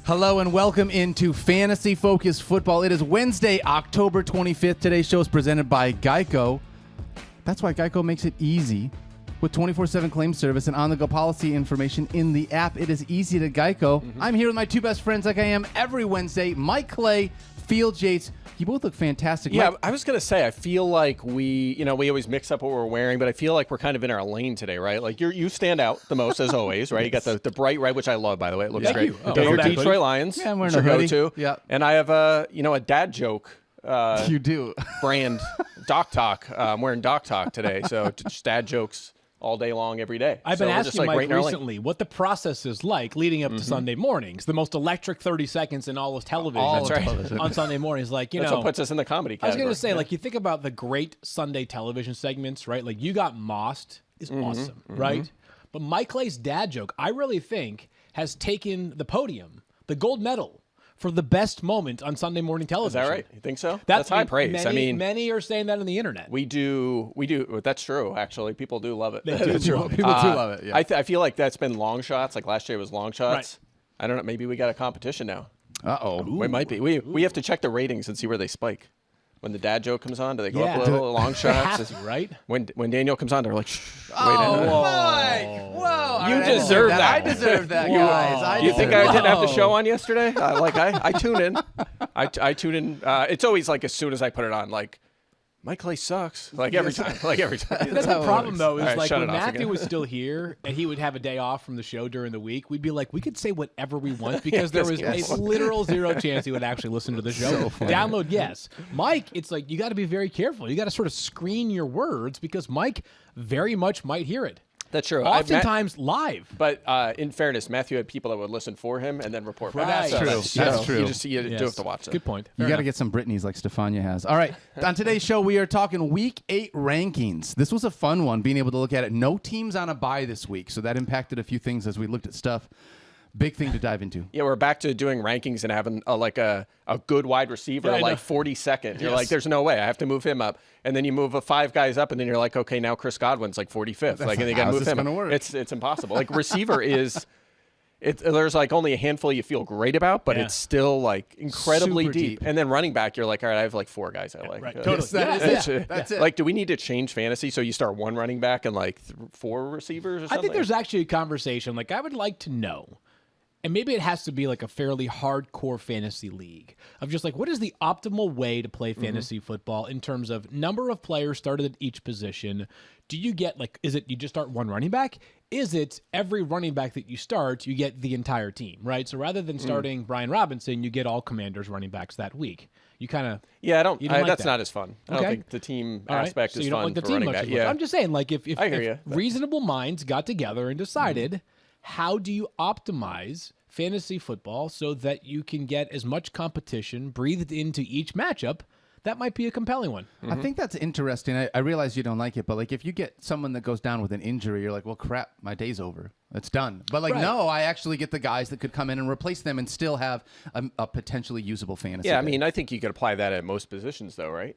Hello and welcome into Fantasy Focus Football. It is Wednesday, October 25th. Today's show is presented by Geico. That's why Geico makes it easy. With 24/7 claim service and on-the-go policy information in the app, it is easy to Geico. I'm here with my two best friends like I am every Wednesday, Mike Clay, Field Yates. You both look fantastic. Yeah, Mike, I was going to say, I feel like we always mix up what we're wearing, but I feel like we're kind of in our lane today, right? Like you stand out the most as always, right? You got the bright red, which I love, by the way. It looks great. Your Detroit Lions. Yeah, I'm wearing a hoodie. Go-to. Yeah. And I have a dad joke. You do. Brand Doc Talk. I'm wearing Doc Talk today, so just dad jokes all day long, every day. I've been asking Mike right recently what the process is like leading up to Sunday mornings. The most electric 30 seconds in all of television. That's right. On Sunday mornings. Like, That's what puts us in the comedy category. I was going to say, like, you think about the great Sunday television segments, right? Like, You Got Mossed is awesome, right? But Mike Clay's dad joke, I really think, has taken the podium, the gold medal, for the best moment on Sunday morning television. Is that right? You think so? That's high praise. Many are saying that on the internet. We do. That's true, actually. People do love it. People do love it, yeah. I feel like that's been long shots. Like last year was long shots. Right. I don't know. Maybe we got a competition now. Uh-oh. We might be. We have to check the ratings and see where they spike. When the dad joke comes on, do they go up a little? Long shots? Right? When Daniel comes on, they're like, shh. Mike! Whoa! You deserve that. I deserve that, guys. You think I didn't have the show on yesterday? I tune in. I tune in. It's always like as soon as I put it on, like, Mike Clay sucks. Like every time. That's the problem, though, is right, like when off Matthew again. was still here and he would have a day off from the show during the week, we'd be like, we could say whatever we want because there was a literal zero chance he would actually listen to the show. Download, yes. Mike, it's like you got to be very careful. You got to sort of screen your words because Mike very much might hear it. That's true. Oftentimes live. But in fairness, Matthew had people that would listen for him and then report back. Right. That's true. That's true. You do have to watch it. Good point. You got to get some Britneys like Stefania has. All right. On today's show, we are talking Week 8 rankings. This was a fun one, being able to look at it. No teams on a bye this week, so that impacted a few things as we looked at stuff. Big thing to dive into. Yeah, we're back to doing rankings and having a good wide receiver, Yeah, like 42nd. You're Yes. like, there's no way. I have to move him up. And then you move 5 guys up, and then you're like, okay, now Chris Godwin's like 45th. Like, and then you got to how's move this him. gonna work? It's impossible. Like receiver is. There's like only a handful you feel great about, but it's still like incredibly Super deep. And then running back, you're like, all right, I have like 4 guys I like. Right, Yes, totally. that's it. Like, do we need to change fantasy so you start 1 running back and like 4 receivers or something? I think there's actually a conversation. Like, I would like to know, and maybe it has to be like a fairly hardcore fantasy league of just like, what is the optimal way to play fantasy football in terms of number of players started at each position? Do you get like, is it you just start 1 running back? Is it every running back that you start, you get the entire team, right? So rather than starting Brian Robinson, you get all Commanders running backs that week. You kind of that's not as fun. I don't Okay. think the team all right. aspect So is you don't fun like the for team running much back. as much. Yeah, I'm just saying, like, if I hear you. reasonable minds got together and decided, how do you optimize fantasy football so that you can get as much competition breathed into each matchup? That might be a compelling one. I think that's interesting. I realize you don't like it, but like if you get someone that goes down with an injury, you're like, well, crap, my day's over. It's done. But like, no, I actually get the guys that could come in and replace them and still have a potentially usable fantasy. Yeah, I day. mean, I think you could apply that at most positions, though, right?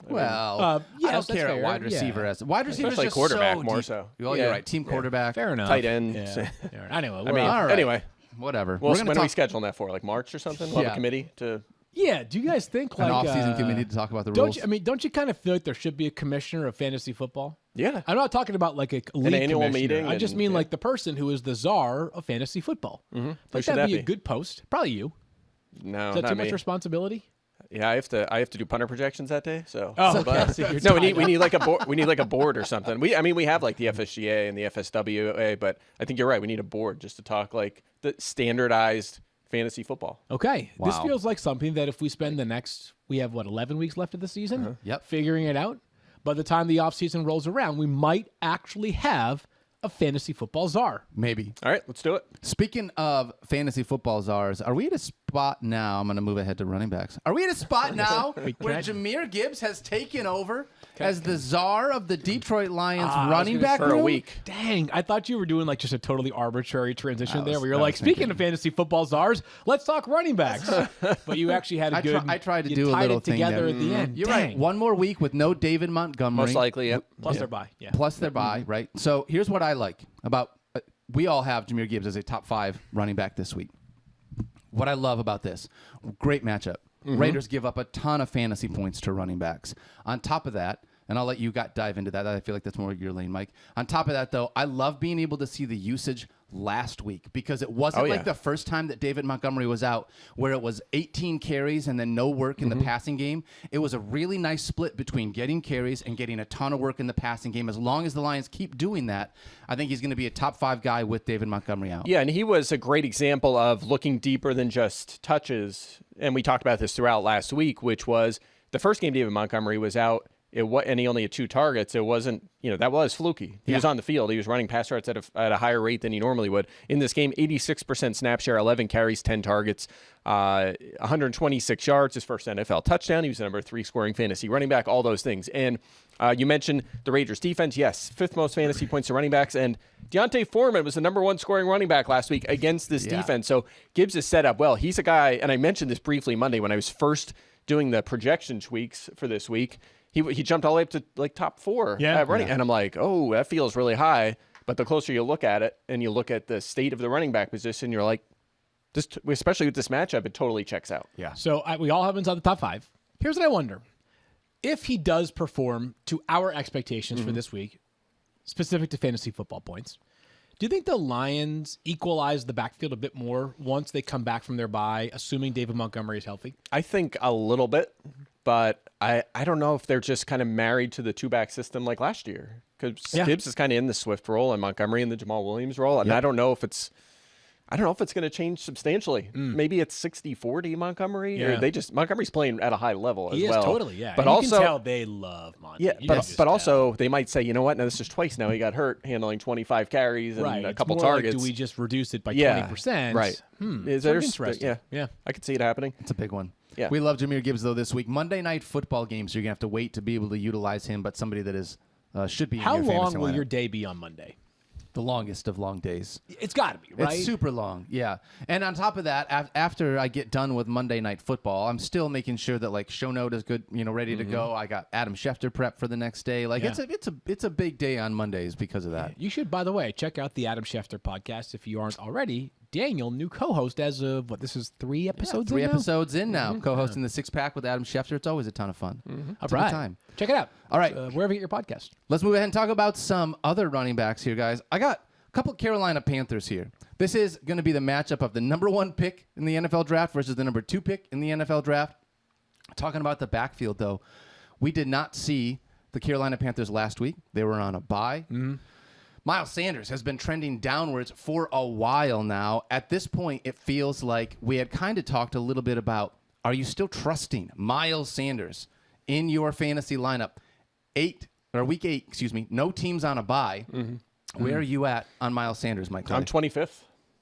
Well, yes, I don't that's care at fair. wide receiver. As wide receiver, Especially just quarterback so more deep. so. Well, Yeah. you're right. Team quarterback. Fair enough. Tight end. Yeah. Anyway, I mean, all right. anyway, Whatever. when gonna are we scheduling that for? Like March or something? We'll have Yeah. a committee to. yeah. Do you guys think an like off-season committee to talk about the Don't rules. don't you kind of feel like there should be a commissioner of fantasy football? Yeah. I'm not talking about like a league annual commissioner. meeting I just and- mean yeah. like the person who is the czar of fantasy football. Who Like should that'd that be a good post. Probably you. No, Is that not too me. much responsibility? Yeah, I have to do punter projections that day. So. Oh, okay. But- So you're no, tied we up. need like a board. We need like a board or something. We have like the FSGA and the FSWA, but I think you're right. We need a board just to talk like the standardized fantasy football. Okay. This Wow. feels like something that if we spend we have 11 weeks left of the season? Yep. Figuring it out. By the time the offseason rolls around, we might actually have a fantasy football czar. Maybe. All right, let's do it. Speaking of fantasy football czars, are we at a spot now? I'm going to move ahead to running backs. Are we at a spot now where Jahmyr Gibbs has taken over as the czar of the Detroit Lions running back for a room? week. Dang, I thought you were doing like just a totally arbitrary transition there where you're I like, was speaking thinking- of fantasy football czars, let's talk running backs. But you actually had a good. I tried to you do a tied little it thing together there. at the end. You're Dang. right. One more week with no David Montgomery. Most likely, yep. Plus their bye. Yeah. Plus their bye, right? So here's what I like about we all have Jahmyr Gibbs as a top 5 running back this week. What I love about this, great matchup. Raiders give up a ton of fantasy points to running backs. On top of that, and I'll let you dive into that. I feel like that's more your lane, Mike. On top of that, though, I love being able to see the usage last week because it wasn't like the first time that David Montgomery was out where it was 18 carries and then no work in the passing game. It was a really nice split between getting carries and getting a ton of work in the passing game. As long as the Lions keep doing that, I think he's going to be a top 5 guy with David Montgomery out. Yeah, and he was a great example of looking deeper than just touches. And we talked about this throughout last week, which was the first game David Montgomery was out. And he only had 2 targets. It wasn't, that was fluky. He was on the field. He was running pass routes at a higher rate than he normally would. In this game, 86% snap share, 11 carries, 10 targets, 126 yards, his first NFL touchdown. He was the number 3 scoring fantasy running back, all those things. And you mentioned the Raiders defense. Yes, 5th most fantasy points to running backs. And Deontay Foreman was the number 1 scoring running back last week against this defense. So Gibbs is set up well. He's a guy, and I mentioned this briefly Monday when I was first doing the projection tweaks for this week. He jumped all the way up to like top 4 at running. And I'm like, oh, that feels really high. But the closer you look at it and you look at the state of the running back position, you're like, especially with this matchup, it totally checks out. Yeah. So we all have him inside the top 5. Here's what I wonder. If he does perform to our expectations for this week, specific to fantasy football points, do you think the Lions equalize the backfield a bit more once they come back from their bye, assuming David Montgomery is healthy? I think a little bit, but I don't know if they're just kind of married to the 2-back system like last year. Because Gibbs is kind of in the Swift role and Montgomery in the Jamal Williams role, and I don't know if it's going to change substantially. Maybe it's 60-40 Montgomery, or Montgomery's playing at a high level as well. He is totally, yeah. But and also, you can tell they love Monty. Yeah, but also they might say, you know what? Now this is twice now he got hurt handling 25 carries and a couple targets. Like, do we just reduce it by 20%? Right. Is that interesting? Yeah, I could see it happening. It's a big one. Yeah. We love Jahmyr Gibbs, though, this week. Monday night football games, you're going to have to wait to be able to utilize him, but somebody that is should be in your fantasy lineup. How long will your day be on Monday? The longest of long days. It's got to be, right? It's super long, yeah. And on top of that, after I get done with Monday Night Football, I'm still making sure that like show note is good, ready to go. I got Adam Schefter prep for the next day. Like it's a big day on Mondays because of that. You should, by the way, check out the Adam Schefter podcast if you aren't already. Daniel, new co-host as of this is 3 episodes in now? 3 episodes in now. Co-hosting the 6-pack with Adam Schefter. It's always a ton of fun. It's a good time. Check it out. All right. Wherever you get your podcast. Let's move ahead and talk about some other running backs here, guys. I got a couple Carolina Panthers here. This is going to be the matchup of the number 1 pick in the NFL draft versus the number 2 pick in the NFL draft. Talking about the backfield, though, we did not see the Carolina Panthers last week. They were on a bye. Miles Sanders has been trending downwards for a while now. At this point, it feels like we had kind of talked a little bit about, are you still trusting Miles Sanders in your fantasy lineup? Week 8, no teams on a bye. Where are you at on Miles Sanders, Mike? I'm 25th.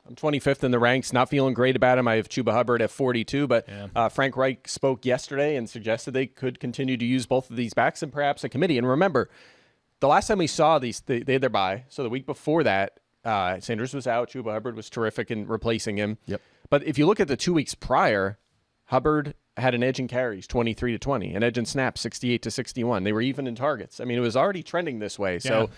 I'm 25th in the ranks. Not feeling great about him. I have Chuba Hubbard at 42, but Frank Reich spoke yesterday and suggested they could continue to use both of these backs and perhaps a committee. And remember, the last time we saw these, they had their bye. So the week before that, Sanders was out. Chuba Hubbard was terrific in replacing him. Yep. But if you look at the 2 weeks prior, Hubbard had an edge in carries, 23-20, an edge in snaps, 68-61. They were even in targets. I mean, it was already trending this way. So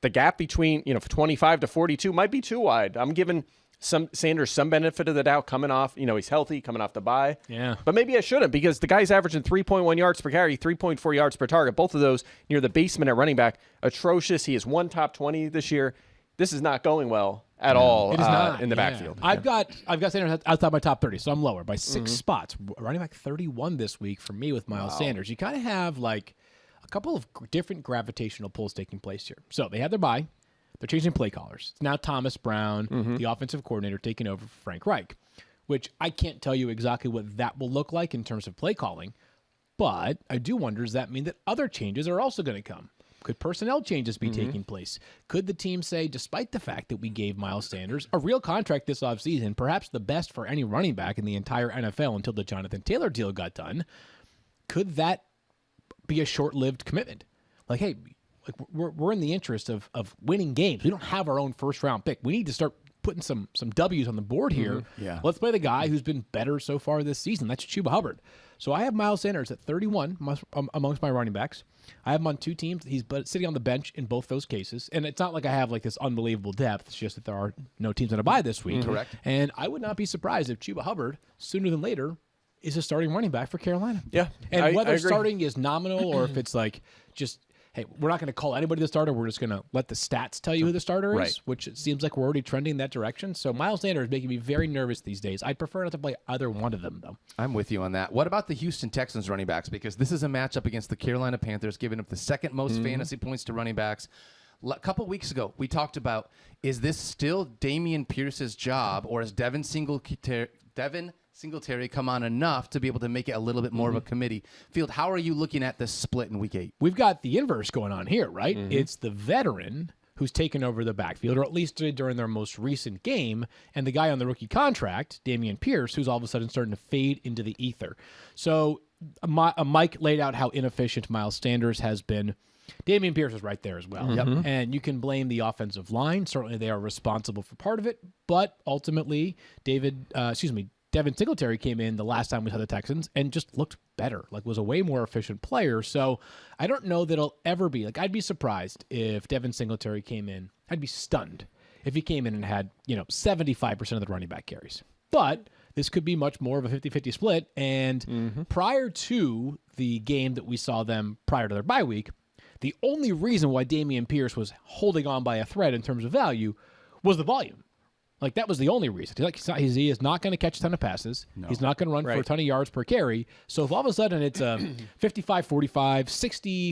the gap between 25 to 42 might be too wide. I'm giving Sanders some benefit of the doubt coming off. He's healthy, coming off the bye. Yeah. But maybe I shouldn't because the guy's averaging 3.1 yards per carry, 3.4 yards per target. Both of those near the basement at running back. Atrocious. He has 1 top 20 this year. This is not going well at all It is not. in the backfield. I've got Sanders outside my top 30, so I'm lower by 6 spots. Running back 31 this week for me with Miles Sanders. You kind of have like a couple of different gravitational pulls taking place here. So they had their bye. They're changing play callers. It's now Thomas Brown, the offensive coordinator, taking over for Frank Reich, which I can't tell you exactly what that will look like in terms of play calling, but I do wonder, does that mean that other changes are also going to come? Could personnel changes be taking place? Could the team say, despite the fact that we gave Miles Sanders a real contract this offseason, perhaps the best for any running back in the entire NFL until the Jonathan Taylor deal got done, could that be a short-lived commitment? Like, hey, we're in the interest of winning games. We don't have our own first-round pick. We need to start putting some W's on the board here. Yeah. Let's play the guy who's been better so far this season. That's Chuba Hubbard. So I have Miles Sanders at 31 amongst my running backs. I have him on two teams. He's sitting on the bench in both those cases. And it's not like I have like this unbelievable depth. It's just that there are no teams on a bye this week. Correct. And I would not be surprised if Chuba Hubbard, sooner than later, is a starting running back for Carolina. Yeah. And whether I agree. starting is nominal or if it's like just, hey, we're not going to call anybody the starter. We're just going to let the stats tell you who the starter is, Right. which it seems like we're already trending in that direction. So Miles Sanders is making me very nervous these days. I'd prefer not to play either one of them, though. I'm with you on that. What about the Houston Texans running backs? Because this is a matchup against the Carolina Panthers, giving up the second most fantasy points to running backs. A couple weeks ago, we talked about, is this still Dameon Pierce's job, or is Devin Singletary come on enough to be able to make it a little bit more of a committee field? How are you looking at this split in Week 8? We've got the inverse going on here, right? It's the veteran who's taken over the backfield, or at least did during their most recent game, and the guy on the rookie contract, Dameon Pierce, who's all of a sudden starting to fade into the ether. So Mike laid out how inefficient Miles Sanders has been. Dameon Pierce is right there as well. And you can blame the offensive line. Certainly they are responsible for part of it, but ultimately Devin Singletary came in the last time we saw the Texans and just looked better, like was a way more efficient player. So I don't know that it'll ever be, like I'd be surprised if Devin Singletary came in. I'd be stunned if he came in and had, 75% of the running back carries. But this could be much more of a 50-50 split. And prior to the game that we saw them prior to their bye week, the only reason why Dameon Pierce was holding on by a thread in terms of value was the volume. Like, that was the only reason. He is not going to catch a ton of passes. No. He's not going to run for a ton of yards per carry. So if all of a sudden it's a 55-45,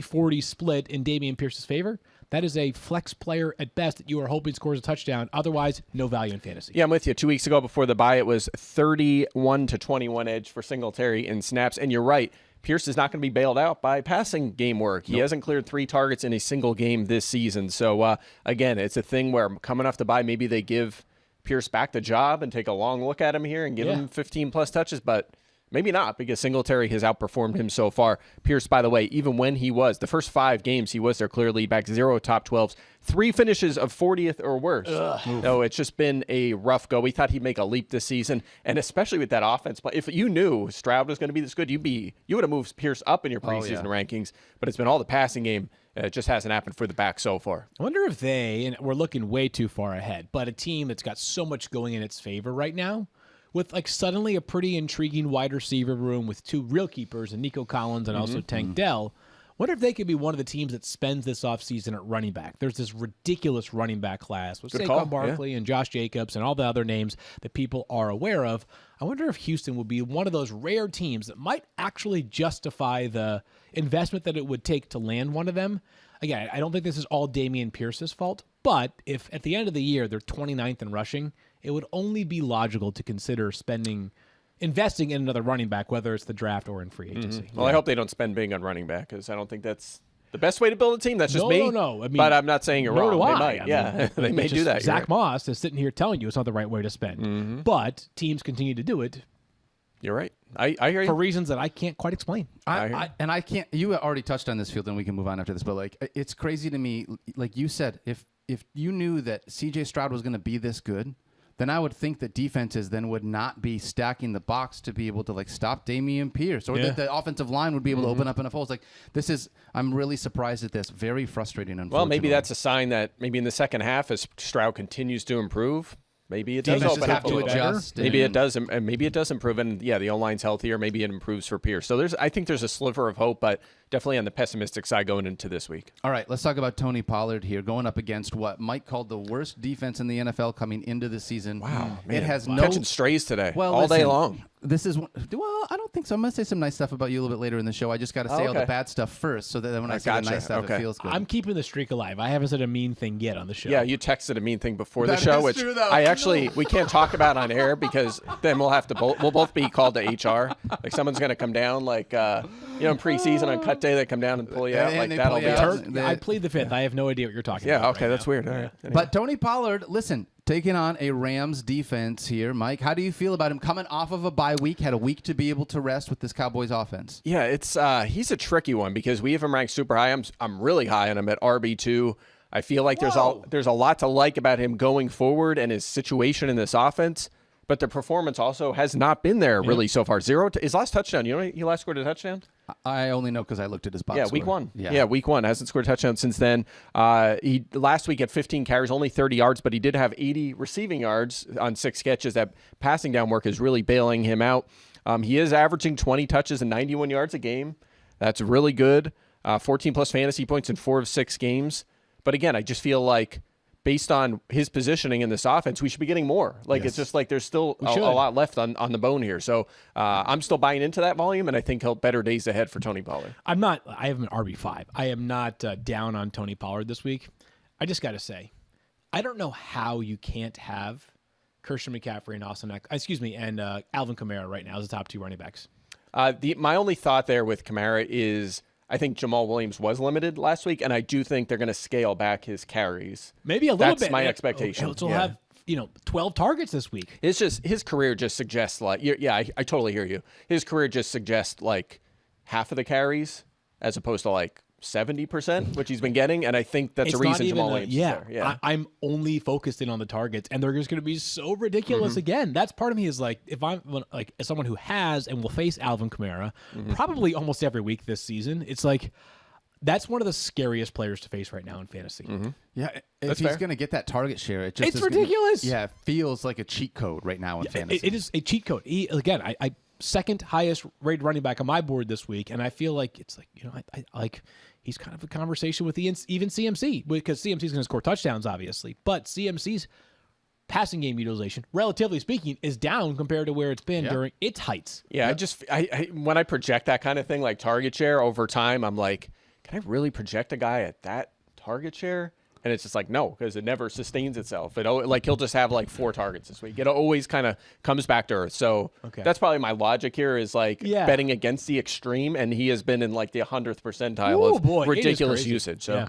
60-40 split in Dameon Pierce's favor, that is a flex player at best that you are hoping scores a touchdown. Otherwise, no value in fantasy. Yeah, I'm with you. 2 weeks ago before the bye, it was 31-21 edge for Singletary in snaps. And you're right. Pierce is not going to be bailed out by passing game work. He hasn't cleared 3 targets in a single game this season. So, again, it's a thing where coming off the bye, maybe they give Pierce back the job and take a long look at him here and give him 15-plus touches, but maybe not, because Singletary has outperformed him so far. Pierce, by the way, even when he was, the first 5 games, he was their clear lead back, 0 top 12s, 3 finishes of 40th or worse. No, it's just been a rough go. We thought he'd make a leap this season, and especially with that offense. But if you knew Stroud was going to be this good, you would have moved Pierce up in your preseason rankings, but it's been all the passing game. It just hasn't happened for the back so far. I wonder if and we're looking way too far ahead, but a team that's got so much going in its favor right now, with like suddenly a pretty intriguing wide receiver room with 2 real keepers and Nico Collins and also Tank Dell. Wonder if they could be one of the teams that spends this offseason at running back. There's this ridiculous running back class with Saquon Barkley and Josh Jacobs and all the other names that people are aware of. I wonder if Houston would be one of those rare teams that might actually justify the investment that it would take to land one of them. Again, I don't think this is all Dameon Pierce's fault, but if at the end of the year they're 29th in rushing, it would only be logical to consider investing in another running back, whether it's the draft or in free agency. Well, I hope they don't spend big on running back, because I don't think that's the best way to build a team. That's just me. No. I mean, but I'm not saying you're wrong. Do I. They might. They may do that. Zach Moss is sitting here telling you it's not the right way to spend. But teams continue to do it. You're right. I hear you. For reasons that I can't quite explain. I can't. You already touched on this field, and we can move on after this. But like, it's crazy to me. Like you said, if you knew that C.J. Stroud was going to be this good, then I would think that defenses then would not be stacking the box to be able to like stop Dameon Pierce, or that the offensive line would be able to open up enough holes. Like I'm really surprised at this. Very frustrating. Unfortunately. Well, maybe that's a sign that maybe in the second half, as Stroud continues to improve, maybe it does open up a little bit. Maybe it does, and maybe it does improve. And the O-line's healthier. Maybe it improves for Pierce. So I think there's a sliver of hope, but definitely on the pessimistic side going into this week. All right, let's talk about Tony Pollard here, going up against what Mike called the worst defense in the NFL coming into the season. Wow, man. It has catching strays today, all day long. This is I don't think so. I'm gonna say some nice stuff about you a little bit later in the show. I just got to say all the bad stuff first, so that when I say the nice stuff, it feels good. I'm keeping the streak alive. I haven't said a mean thing yet on the show. Yeah, you texted a mean thing before the show, which we can't talk about on air, because then we'll have to we'll both be called to HR. Like someone's gonna come down, like in preseason on cut day, they come down and pull you out. Like that'll be us. I plead the fifth. I have no idea what you're talking about. Yeah, okay, right that's now. weird. All right. But Tony Pollard, listen, taking on a Rams defense here. Mike, how do you feel about him coming off of a bye week, had a week to be able to rest with this Cowboys offense? Yeah, it's he's a tricky one, because we have him ranked super high. I'm really high on him at RB2. I feel like there's a lot to like about him going forward and his situation in this offense, but the performance also has not been there really so far. His last touchdown, you know, he last scored a touchdown? I only know because I looked at his box Yeah, score. week one. Yeah, week one. Hasn't scored a touchdown since then. He last week had 15 carries, only 30 yards, but he did have 80 receiving yards on 6 catches. That passing down work is really bailing him out. He is averaging 20 touches and 91 yards a game. That's really good. 14-plus fantasy points in 4 of 6 games. But again, I just feel like based on his positioning in this offense, we should be getting more. Like, it's just like there's still a lot left on the bone here. So I'm still buying into that volume, and I think he'll better days ahead for Tony Pollard. I have an RB5. I am not down on Tony Pollard this week. I just got to say, I don't know how you can't have Christian McCaffrey and Alvin Kamara right now as the top 2 running backs. My only thought there with Kamara is I think Jamal Williams was limited last week, and I do think they're going to scale back his carries. Maybe a little bit. That's my expectation. He'll have 12 targets this week. It's just his career just suggests like I totally hear you. His career just suggests like half of the carries as opposed to like 70%, which he's been getting, and I think that's a reason Jamal Williams is there. Yeah, I'm only focused in on the targets, and they're just going to be so ridiculous again. That's part of me is like, if I'm like as someone who has and will face Alvin Kamara probably almost every week this season, it's like that's one of the scariest players to face right now in fantasy. Yeah, if he's going to get that target share, it's ridiculous. It feels like a cheat code right now in fantasy. It is a cheat code. I second highest rated running back on my board this week, and I feel like it's like I like. He's kind of a conversation with even CMC, because CMC is going to score touchdowns, obviously. But CMC's passing game utilization, relatively speaking, is down compared to where it's been during its heights. Yeah, I when I project that kind of thing, like target share over time, I'm like, can I really project a guy at that target share? And it's just like, no, because it never sustains itself. He'll just have like 4 targets this week. It always kind of comes back to earth. So that's probably my logic here is like betting against the extreme. And he has been in like the 100th percentile of ridiculous usage. So,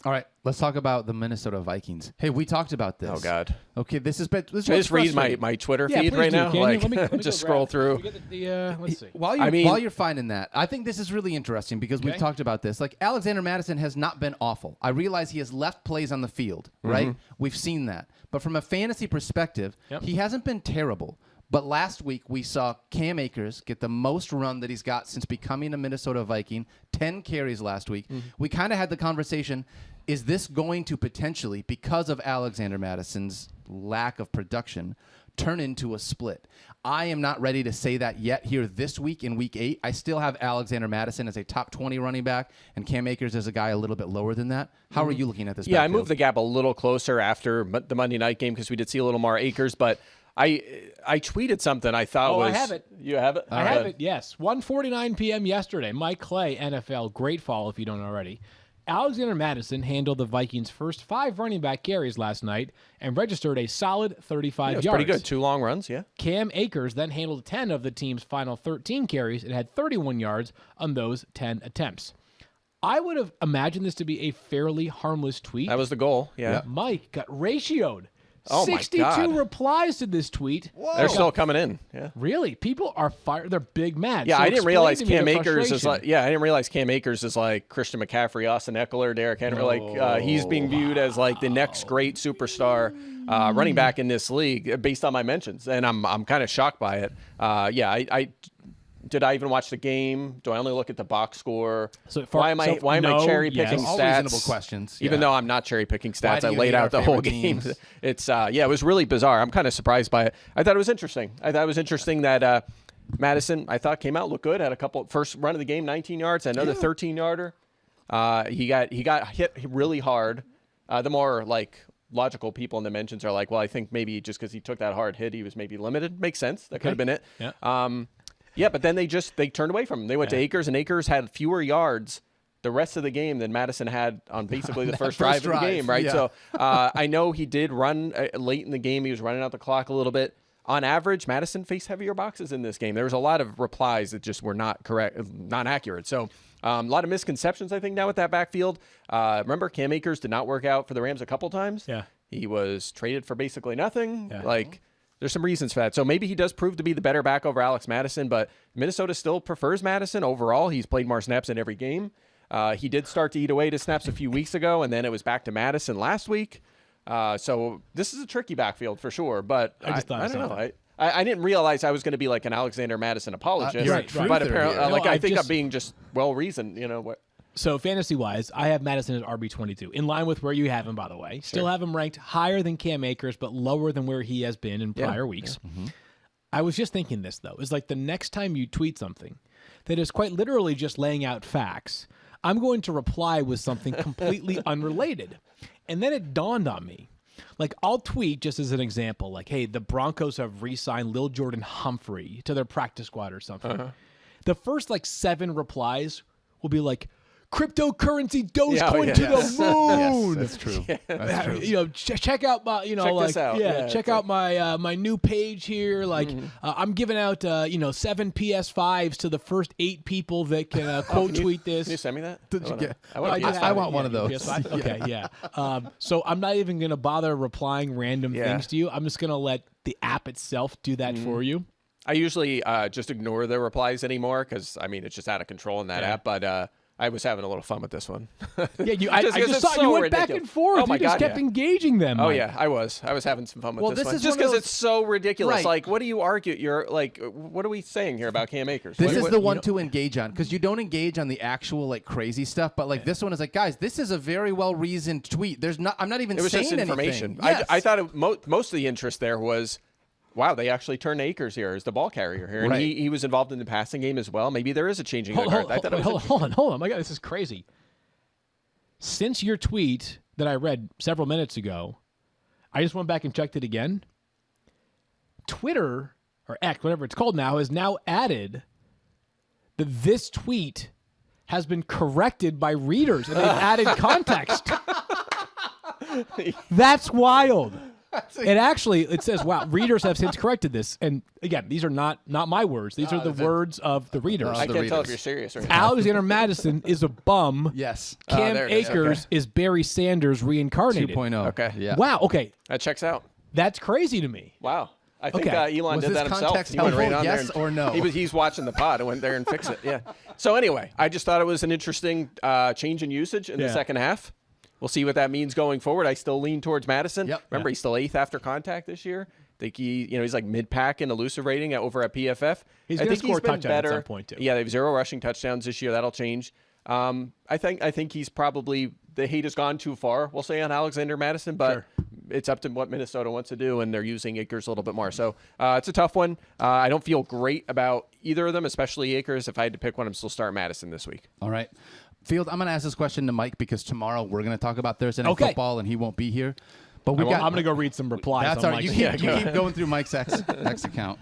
All right, let's talk about the Minnesota Vikings. Hey, we talked about this. Oh, God. Okay, this is Can I just read my Twitter feed right now? Let me just scroll through. Let's see. While you're finding that, I think this is really interesting because we've talked about this. Like, Alexander Mattison has not been awful. I realize he has left plays on the field, right? We've seen that. But from a fantasy perspective, he hasn't been terrible. But last week, we saw Cam Akers get the most run that he's got since becoming a Minnesota Viking, 10 carries last week. We kind of had the conversation, is this going to potentially, because of Alexander Mattison's lack of production, turn into a split? I am not ready to say that yet here this week in Week 8. I still have Alexander Mattison as a top 20 running back and Cam Akers as a guy a little bit lower than that. How are you looking at this? Yeah, backfield? I moved the gap a little closer after the Monday night game because we did see a little more Akers, but I tweeted something I thought was... I have it. You have it? I have it, yes. 1:49 p.m. yesterday. Mike Clay, NFL. Great follow if you don't already. Alexander Mattison handled the Vikings' first 5 running back carries last night and registered a solid 35 yards. Pretty good. 2 long runs, yeah. Cam Akers then handled 10 of the team's final 13 carries and had 31 yards on those 10 attempts. I would have imagined this to be a fairly harmless tweet. That was the goal, yeah. Mike got ratioed. Oh 62 replies to this tweet. Whoa. They're still coming in. Yeah. Really? People are fired. They're big mad. Yeah, so I didn't realize Cam Akers is like. Yeah, I didn't realize Cam Akers is like Christian McCaffrey, Austin Eckler, Derrick Henry. He's being viewed as like the next great superstar running back in this league based on my mentions, and I'm kind of shocked by it. Did I even watch the game? Do I only look at the box score? Why am I cherry picking stats? All reasonable questions. Even though I'm not cherry picking stats, I laid out the whole game. It's it was really bizarre. I'm kind of surprised by it. I thought it was interesting. That Mattison, I thought, came out, looked good, had a couple first run of the game, 19 yards, another 13-yarder. He got hit really hard. The more like logical people in the mentions are like, well, I think maybe just because he took that hard hit, he was maybe limited. Makes sense. That could have been it. Yeah. Yeah, but then they turned away from him. They went to Akers, and Akers had fewer yards the rest of the game than Mattison had on basically the first drive of the game, right? Yeah. So I know he did run late in the game. He was running out the clock a little bit. On average, Mattison faced heavier boxes in this game. There was a lot of replies that just were not correct, not accurate. So a lot of misconceptions, I think, now with that backfield. Remember, Cam Akers did not work out for the Rams a couple times. Yeah. He was traded for basically nothing. Yeah. There's some reasons for that. So maybe he does prove to be the better back over Alex Mattison, but Minnesota still prefers Mattison overall. He's played more snaps in every game. He did start to eat away to snaps a few weeks ago, and then it was back to Mattison last week. So this is a tricky backfield for sure, but I don't know. I didn't realize I was going to be like an Alexander Mattison apologist, but apparently, I think I'm being just well-reasoned, what. So fantasy-wise, I have Mattison at RB22, in line with where you have him, by the way. Still have him ranked higher than Cam Akers, but lower than where he has been in prior weeks. Yeah. Mm-hmm. I was just thinking this, though, is like the next time you tweet something that is quite literally just laying out facts, I'm going to reply with something completely unrelated. And then it dawned on me. Like, I'll tweet, just as an example, like, hey, the Broncos have re-signed Lil Jordan Humphrey to their practice squad or something. Uh-huh. The first, 7 replies will be like, cryptocurrency Dogecoin to the moon. Yes, that's true. That's true. Check out my, check this out. Check out my my new page here. I'm giving out 7 PS5s to the first 8 people that can quote tweet this. Can you send me that? I want one of those. PS5? Okay, yeah. So I'm not even gonna bother replying random things to you. I'm just gonna let the app itself do that for you. I usually just ignore the replies anymore because it's just out of control in that app. But I was having a little fun with this one. Yeah, I just saw you went back and forth. You just kept engaging them. Mike. Oh yeah, I was having some fun with this one. Just because it's so ridiculous. Right. Like, what do you argue? You're like, what are we saying here about Cam Akers? This is the one to engage on because you don't engage on the actual crazy stuff. But this one is like, guys, this is a very well reasoned tweet. I'm not even saying anything. It was just information. Yes. I thought most of the interest there was, wow, they actually turned Akers here as the ball carrier here. And he was involved in the passing game as well. Maybe there is a changing of the guard. Hold on. My God, this is crazy. Since your tweet that I read several minutes ago, I just went back and checked it again. Twitter, or X, whatever it's called now, has now added that this tweet has been corrected by readers, and they've added context. That's wild. It says, wow, readers have since corrected this. And again, these are not my words. These are the words of the readers. I can't tell if you're serious or not. Alexander Mattison is a bum. Yes. Cam Akers is Barry Sanders reincarnated. 2.0. Okay. Yeah. Wow. Okay. That checks out. That's crazy to me. Wow. I think Elon did that himself. He went right on yes or no? He's watching the pod and went there and fixed it. Yeah. So anyway, I just thought it was an interesting change in usage in the second half. We'll see what that means going forward. I still lean towards Mattison. Yep. Remember, he's still 8th after contact this year. I think he's like mid-pack in elusive rating over at PFF. He's going to score a touchdown at some point too. Yeah, they have 0 rushing touchdowns this year. That'll change. I think he's probably, the hate has gone too far, we'll say, on Alexander Mattison, but it's up to what Minnesota wants to do, and they're using Akers a little bit more. So it's a tough one. I don't feel great about either of them, especially Akers. If I had to pick one, I'm still starting Mattison this week. All right. Field, I'm going to ask this question to Mike because tomorrow we're going to talk about Thursday Night Football, and he won't be here. But I'm going to go read some replies. That's all right. You keep going through Mike's X account.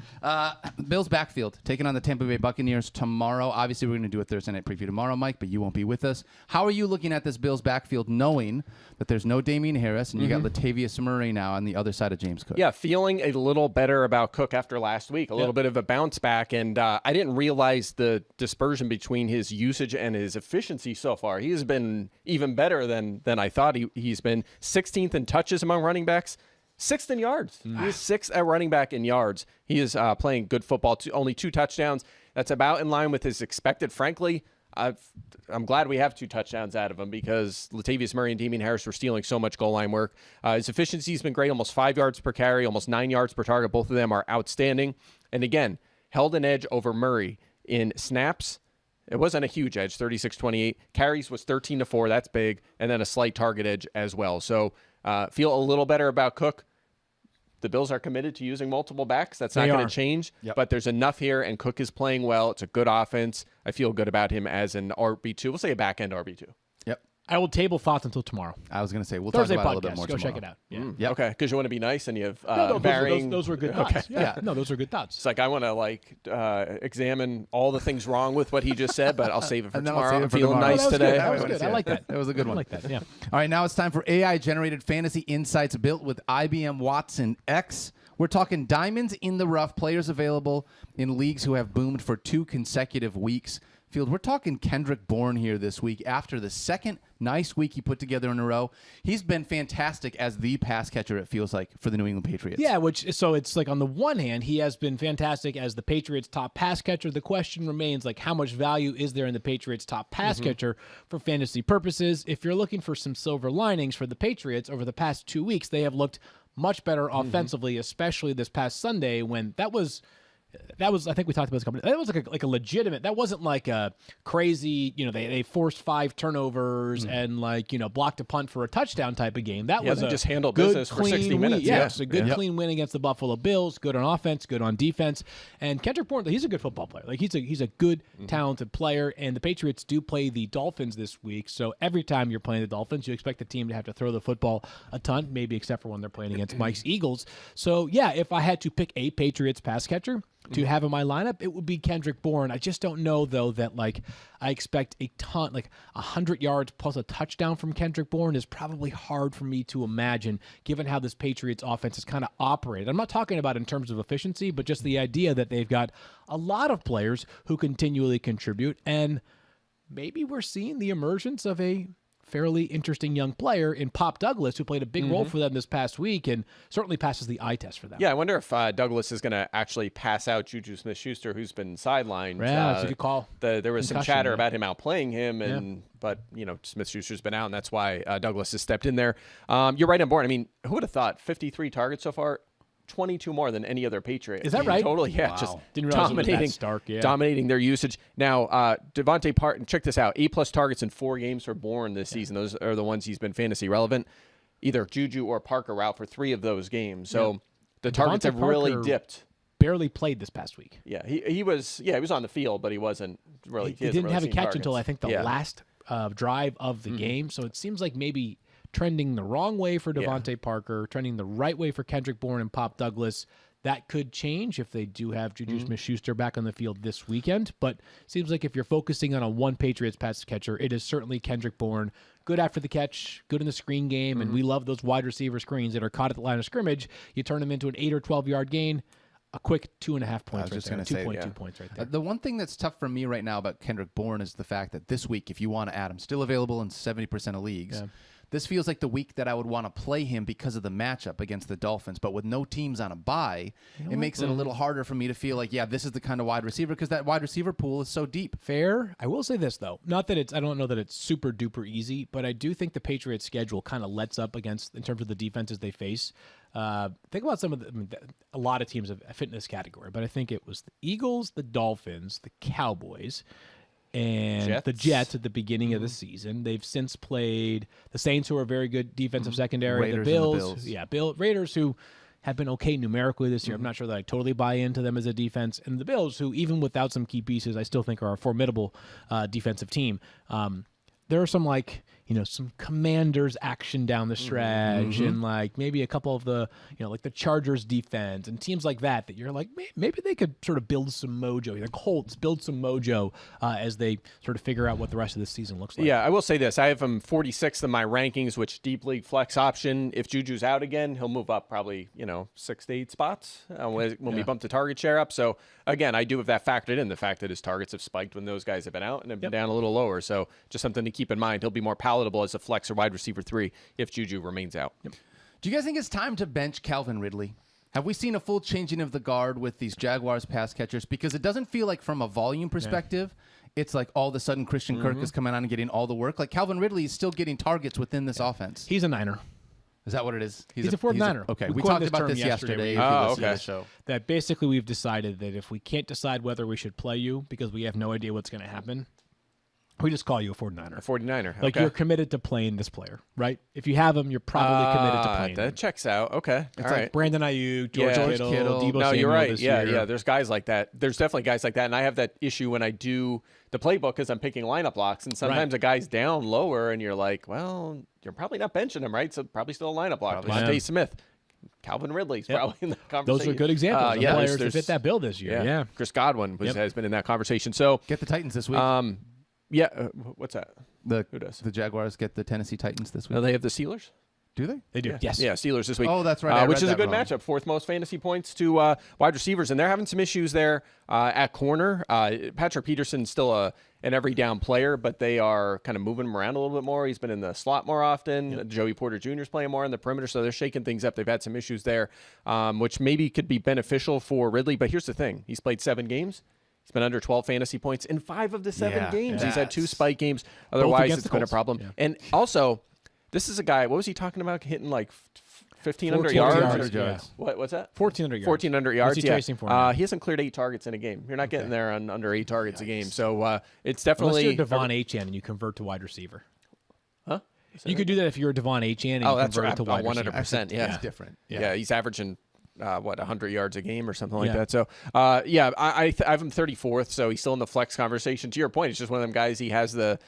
Bills backfield taking on the Tampa Bay Buccaneers tomorrow. Obviously, we're going to do a Thursday night preview tomorrow, Mike, but you won't be with us. How are you looking at this Bills backfield, knowing that there's no Dameon Harris and you got Latavius Murray now on the other side of James Cook? Yeah, feeling a little better about Cook after last week. A little bit of a bounce back, and I didn't realize the dispersion between his usage and his efficiency so far. He has been even better than I thought he's been. 16th in touches among running backs. 6th in yards. He is 6th at running back in yards. He is playing good football. Only 2 touchdowns. That's about in line with his expected. Frankly, I'm glad we have 2 touchdowns out of him because Latavius Murray and Dameon Harris were stealing so much goal line work. His efficiency has been great, almost 5 yards per carry, almost 9 yards per target. Both of them are outstanding. And again, held an edge over Murray in snaps. It wasn't a huge edge, 36-28. Carries was 13-4. That's big. And then a slight target edge as well. So feel a little better about Cook. The Bills are committed to using multiple backs. That's not going to change. Yep. But there's enough here, and Cook is playing well. It's a good offense. I feel good about him as an RB2. We'll say a back-end RB2. Yep. I will table thoughts until tomorrow. I was going to say, we'll Thursday talk about podcast. it a little bit more Go tomorrow. check it out. Yeah. Yep. Okay, because you want to be nice and you have varying... Those were good thoughts. Yeah. No, those are good thoughts. It's like I want to examine all the things wrong with what he just said, but I'll save it for tomorrow. I'm feeling nice today. That was good. I like that. That was a good one. I like that, yeah. All right, now it's time for AI-generated fantasy insights built with IBM Watson X. We're talking diamonds in the rough, players available in leagues who have boomed for 2 consecutive weeks. Field, we're talking Kendrick Bourne here this week after the second nice week he put together in a row. He's been fantastic as the pass catcher, it feels like, for the New England Patriots. Yeah, so it's like on the one hand, he has been fantastic as the Patriots' top pass catcher. The question remains, like, how much value is there in the Patriots' top pass catcher for fantasy purposes? If you're looking for some silver linings for the Patriots over the past 2 weeks, they have looked much better offensively, especially this past Sunday when that was I think we talked about this company. That was like a legitimate. That wasn't like a crazy. They forced 5 turnovers and blocked a punt for a touchdown type of game. That was they a just handled good, business for 60 clean minutes. win. Yeah, it's a good clean win against the Buffalo Bills. Good on offense, good on defense. And Kendrick Bourne, he's a good football player. Like he's a good, talented player. And the Patriots do play the Dolphins this week. So every time you're playing the Dolphins, you expect the team to have to throw the football a ton, maybe except for when they're playing against Mike's Eagles. So yeah, if I had to pick a Patriots pass catcher to have in my lineup, it would be Kendrick Bourne. I just don't know, though, that I expect a ton, 100 yards plus a touchdown from Kendrick Bourne is probably hard for me to imagine, given how this Patriots offense is kind of operated. I'm not talking about in terms of efficiency, but just the idea that they've got a lot of players who continually contribute, and maybe we're seeing the emergence of a fairly interesting young player in Pop Douglas, who played a big role for them this past week and certainly passes the eye test for them. Yeah, I wonder if Douglas is going to actually pass out Juju Smith-Schuster, who's been sidelined. Yeah, that's a good call. There was some chatter about him outplaying him, but Smith-Schuster's been out, and that's why Douglas has stepped in there. You're right on Bourne. I mean, who would have thought 53 targets so far? 22 more than any other Patriot. Is that right? Totally, yeah. Wow. Just Didn't realize it was that stark, dominating their usage. Now, Devontae Parton, check this out. 8+ targets in 4 games for Bourne this season. Those are the ones he's been fantasy relevant. Either Juju or Parker were out for 3 of those games. So the targets have really dipped. Barely played this past week. Yeah, he was on the field, but he wasn't really. He didn't have a catch until I think the Yeah. last drive of the game. So it seems like maybe trending the wrong way for Devontae Parker, trending the right way for Kendrick Bourne and Pop Douglas. That could change if they do have Juju Smith-Schuster back on the field this weekend. But it seems like if you're focusing on a one Patriots pass catcher, it is certainly Kendrick Bourne. Good after the catch, good in the screen game, and we love those wide receiver screens that are caught at the line of scrimmage. You turn them into an 8 or 12-yard gain, a quick 2.5 points right there, 2.2 points right there. The one thing that's tough for me right now about Kendrick Bourne is the fact that this week, if you want to add him, still available in 70% of leagues. Yeah. This feels like the week that I would want to play him because of the matchup against the Dolphins. But with no teams on a bye, it makes it a little harder for me to feel like, this is the kind of wide receiver because that wide receiver pool is so deep. Fair. I will say this, though. Not that I don't know that it's super duper easy, but I do think the Patriots schedule kind of lets up against, in terms of the defenses they face. Think about some of a lot of teams have fit in this category, but I think it was the Eagles, the Dolphins, the Cowboys, and the Jets at the beginning of the season. They've since played the Saints, who are a very good defensive secondary. Raiders the Bills. And the Bills. Raiders, who have been okay numerically this year. I'm not sure that I totally buy into them as a defense. And the Bills, who even without some key pieces, I still think are a formidable defensive team. There are some some Commanders action down the stretch and maybe a couple of the, the Chargers defense and teams like that you're like, maybe they could sort of build some mojo. The Colts build some mojo as they sort of figure out what the rest of the season looks like. Yeah, I will say this. I have him 46th in my rankings, which deep league flex option. If Juju's out again, he'll move up probably, 6 to 8 spots when we bump the target share up. So again, I do have that factored in, the fact that his targets have spiked when those guys have been out and have been down a little lower. So just something to keep in mind. He'll be more palatable as a flex or wide receiver 3 if Juju remains out. Do you guys think it's time to bench Calvin Ridley? Have we seen a full changing of the guard with these Jaguars pass catchers? Because it doesn't feel like from a volume perspective, it's like all of a sudden Christian Kirk is coming on and getting all the work. Like Calvin Ridley is still getting targets within this offense. He's a Niner. Is that what it is? He's a 49er. Okay, we talked about this yesterday. Okay. That basically we've decided that if we can't decide whether we should play you because we have no idea what's going to happen, we just call you a 49er. A 49er. Like you're committed to playing this player, right? If you have him, you're probably committed to playing him. That checks out. Okay. It's like Brandon Ayuk, George Kittle, Debo No, Samuel you're right. this year. Yeah. There's guys like that. There's definitely guys like that. And I have that issue when I do the playbook because I'm picking lineup locks. And sometimes a guy's down lower and you're like, well, you're probably not benching him, right? So probably still a lineup lock. Devontae Smith. Calvin Ridley's probably in that conversation. Those are good examples of players that fit that bill this year. Yeah. Chris Godwin has been in that conversation. So get the Titans this week. Yeah, what's that? Who does? The Jaguars get the Tennessee Titans this week. Oh, they have the Steelers? Do they? They do. Yes. Yeah, Steelers this week. Oh, that's right. I Which read is a that good wrong. matchup. Fourth most fantasy points to wide receivers, and they're having some issues there at corner. Patrick Peterson's still an every down player, but they are kind of moving him around a little bit more. He's been in the slot more often. Yep. Joey Porter Jr. is playing more on the perimeter, so they're shaking things up. They've had some issues there, which maybe could be beneficial for Ridley. But here's the thing. He's played 7 games. He's been under 12 fantasy points in 5 of the 7 games. He's had 2 spike games. Otherwise, it's been a problem. Yeah. And also, this is a guy, what was he talking about? Hitting like 1,500 yards? yards. What's that? 1,400 yards. 1,400 yards, What's he chasing for now? He hasn't cleared 8 targets in a game. You're not getting there on under 8 targets a game. So it's definitely... Unless you're Devon Achane and you convert to wide receiver. Huh? You could do that if you're Devon Achane and you convert to wide receiver. 100%. Yeah. It's different. Yeah, he's averaging... 100 yards a game or something like that. So, I have him 34th, so he's still in the flex conversation. To your point, it's just one of them guys. He has the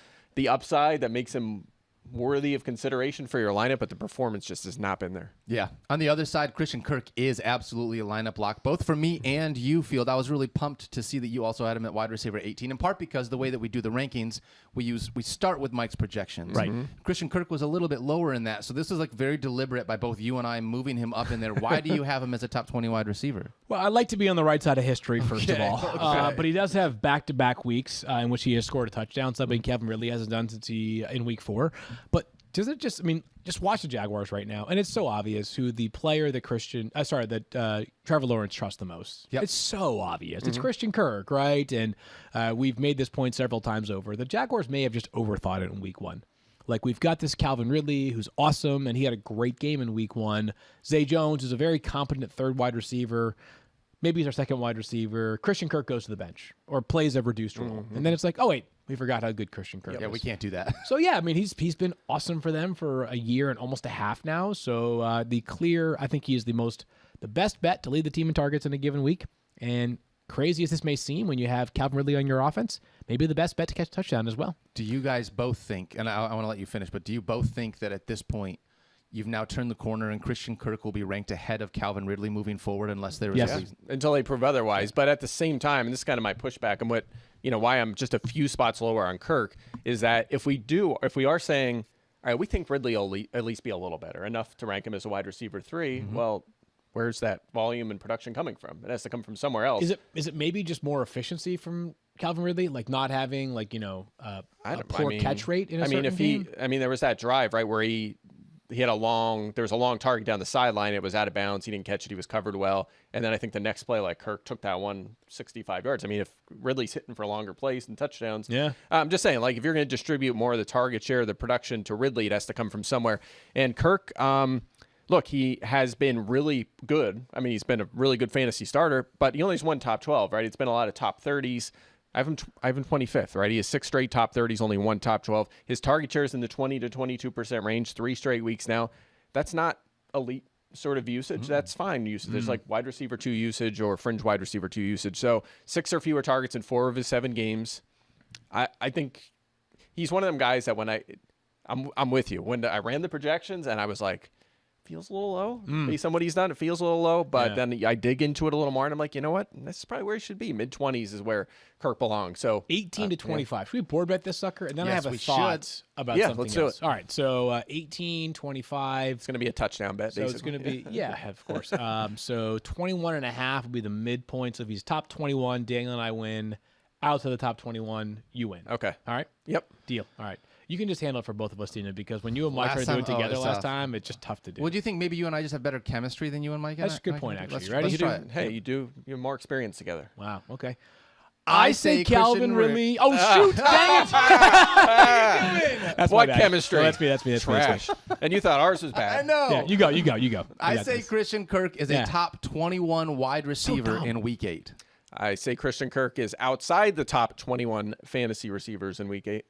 upside that makes him worthy of consideration for your lineup, but the performance just has not been there. Yeah. On the other side, Christian Kirk is absolutely a lineup lock, both for me and you, Field. I was really pumped to see that you also had him at wide receiver 18, in part because the way that we do the rankings, we start with Mike's projections. Right. Christian Kirk was a little bit lower in that, so this is like very deliberate by both you and I moving him up in there. Why do you have him as a top 20 wide receiver? Well, I like to be on the right side of history, first of all. But he does have back-to-back weeks in which he has scored a touchdown, something Calvin Ridley hasn't done since in week 4. But does it just, just watch the Jaguars right now, and it's so obvious who the player that Trevor Lawrence trusts the most. Yep. It's so obvious. It's Christian Kirk, right? And we've made this point several times over. The Jaguars may have just overthought it in week 1. Like, we've got this Calvin Ridley, who's awesome, and he had a great game in week 1. Zay Jones is a very competent third wide receiver. Maybe he's our second wide receiver. Christian Kirk goes to the bench or plays a reduced role. And then it's like, oh, wait, we forgot how good Christian Kirk is. Yeah, we can't do that. So, yeah, he's been awesome for them for a year and almost a half now. So, I think he is the best bet to lead the team in targets in a given week. And crazy as this may seem, when you have Calvin Ridley on your offense, maybe the best bet to catch a touchdown as well. Do you guys both think, and I want to let you finish, but do you both think that at this point, you've now turned the corner and Christian Kirk will be ranked ahead of Calvin Ridley moving forward unless there is a reason? Until they prove otherwise. But at the same time, and this is kind of my pushback and why I'm just a few spots lower on Kirk, is that if we are saying, all right, we think Ridley will at least be a little better, enough to rank him as a wide receiver 3, well, where's that volume and production coming from? It has to come from somewhere else. Is it maybe just more efficiency from Calvin Ridley, like not having a poor catch rate in a certain game? There was that drive, right, where he had there was a long target down the sideline. It was out of bounds. He didn't catch it. He was covered well. And then I think the next play, Kirk took that one 65 yards. if Ridley's hitting for longer plays and touchdowns, I'm just saying, if you're going to distribute more of the target share, the production to Ridley, it has to come from somewhere. And Kirk, look, he has been really good. He's been a really good fantasy starter, but he only has one top 12, right? It's been a lot of top 30s. I have him 25th, right? He has 6 straight top 30s, only one top 12. His target share is in the 20 to 22% range, 3 straight weeks now. That's not elite sort of usage. That's fine usage. There's wide receiver 2 usage or fringe wide receiver 2 usage. So 6 or fewer targets in 4 of his 7 games. I think he's one of them guys that when I'm with you. When I ran the projections and I was like, feels a little low. Based on what he's done, it feels a little low. But then I dig into it a little more, and I'm like, you know what? This is probably where he should be. Mid-20s is where Kirk belongs. So 18 to 25. Should we board bet this sucker? And then I have a thought about something let's else. do it. All right, so 18, 25. It's going to be a touchdown bet, So basically. it's going to be, of course. So 21.5 will be the midpoint. So if he's top 21, Daniel and I win. Out to the top 21, you win. Okay. All right? Yep. Deal. All right. You can just handle it for both of us, Dina, because when you and Mike tried to do it together last time, it's just tough to do. Well, do you think maybe you and I just have better chemistry than you and Mike? That's a good point, actually. Ready? Let's try it. Hey, you have more experience together. Wow. Okay. I I say say Calvin Christian Ridley. Oh, shoot. Dang it. That's What my bad. chemistry? No, that's me. That's me. Trash. And you thought ours was bad. I know. Yeah, you go. I got say this. Christian Kirk is a top 21 wide receiver dumb. in Week 8. I say Christian Kirk is outside the top 21 fantasy receivers in Week 8.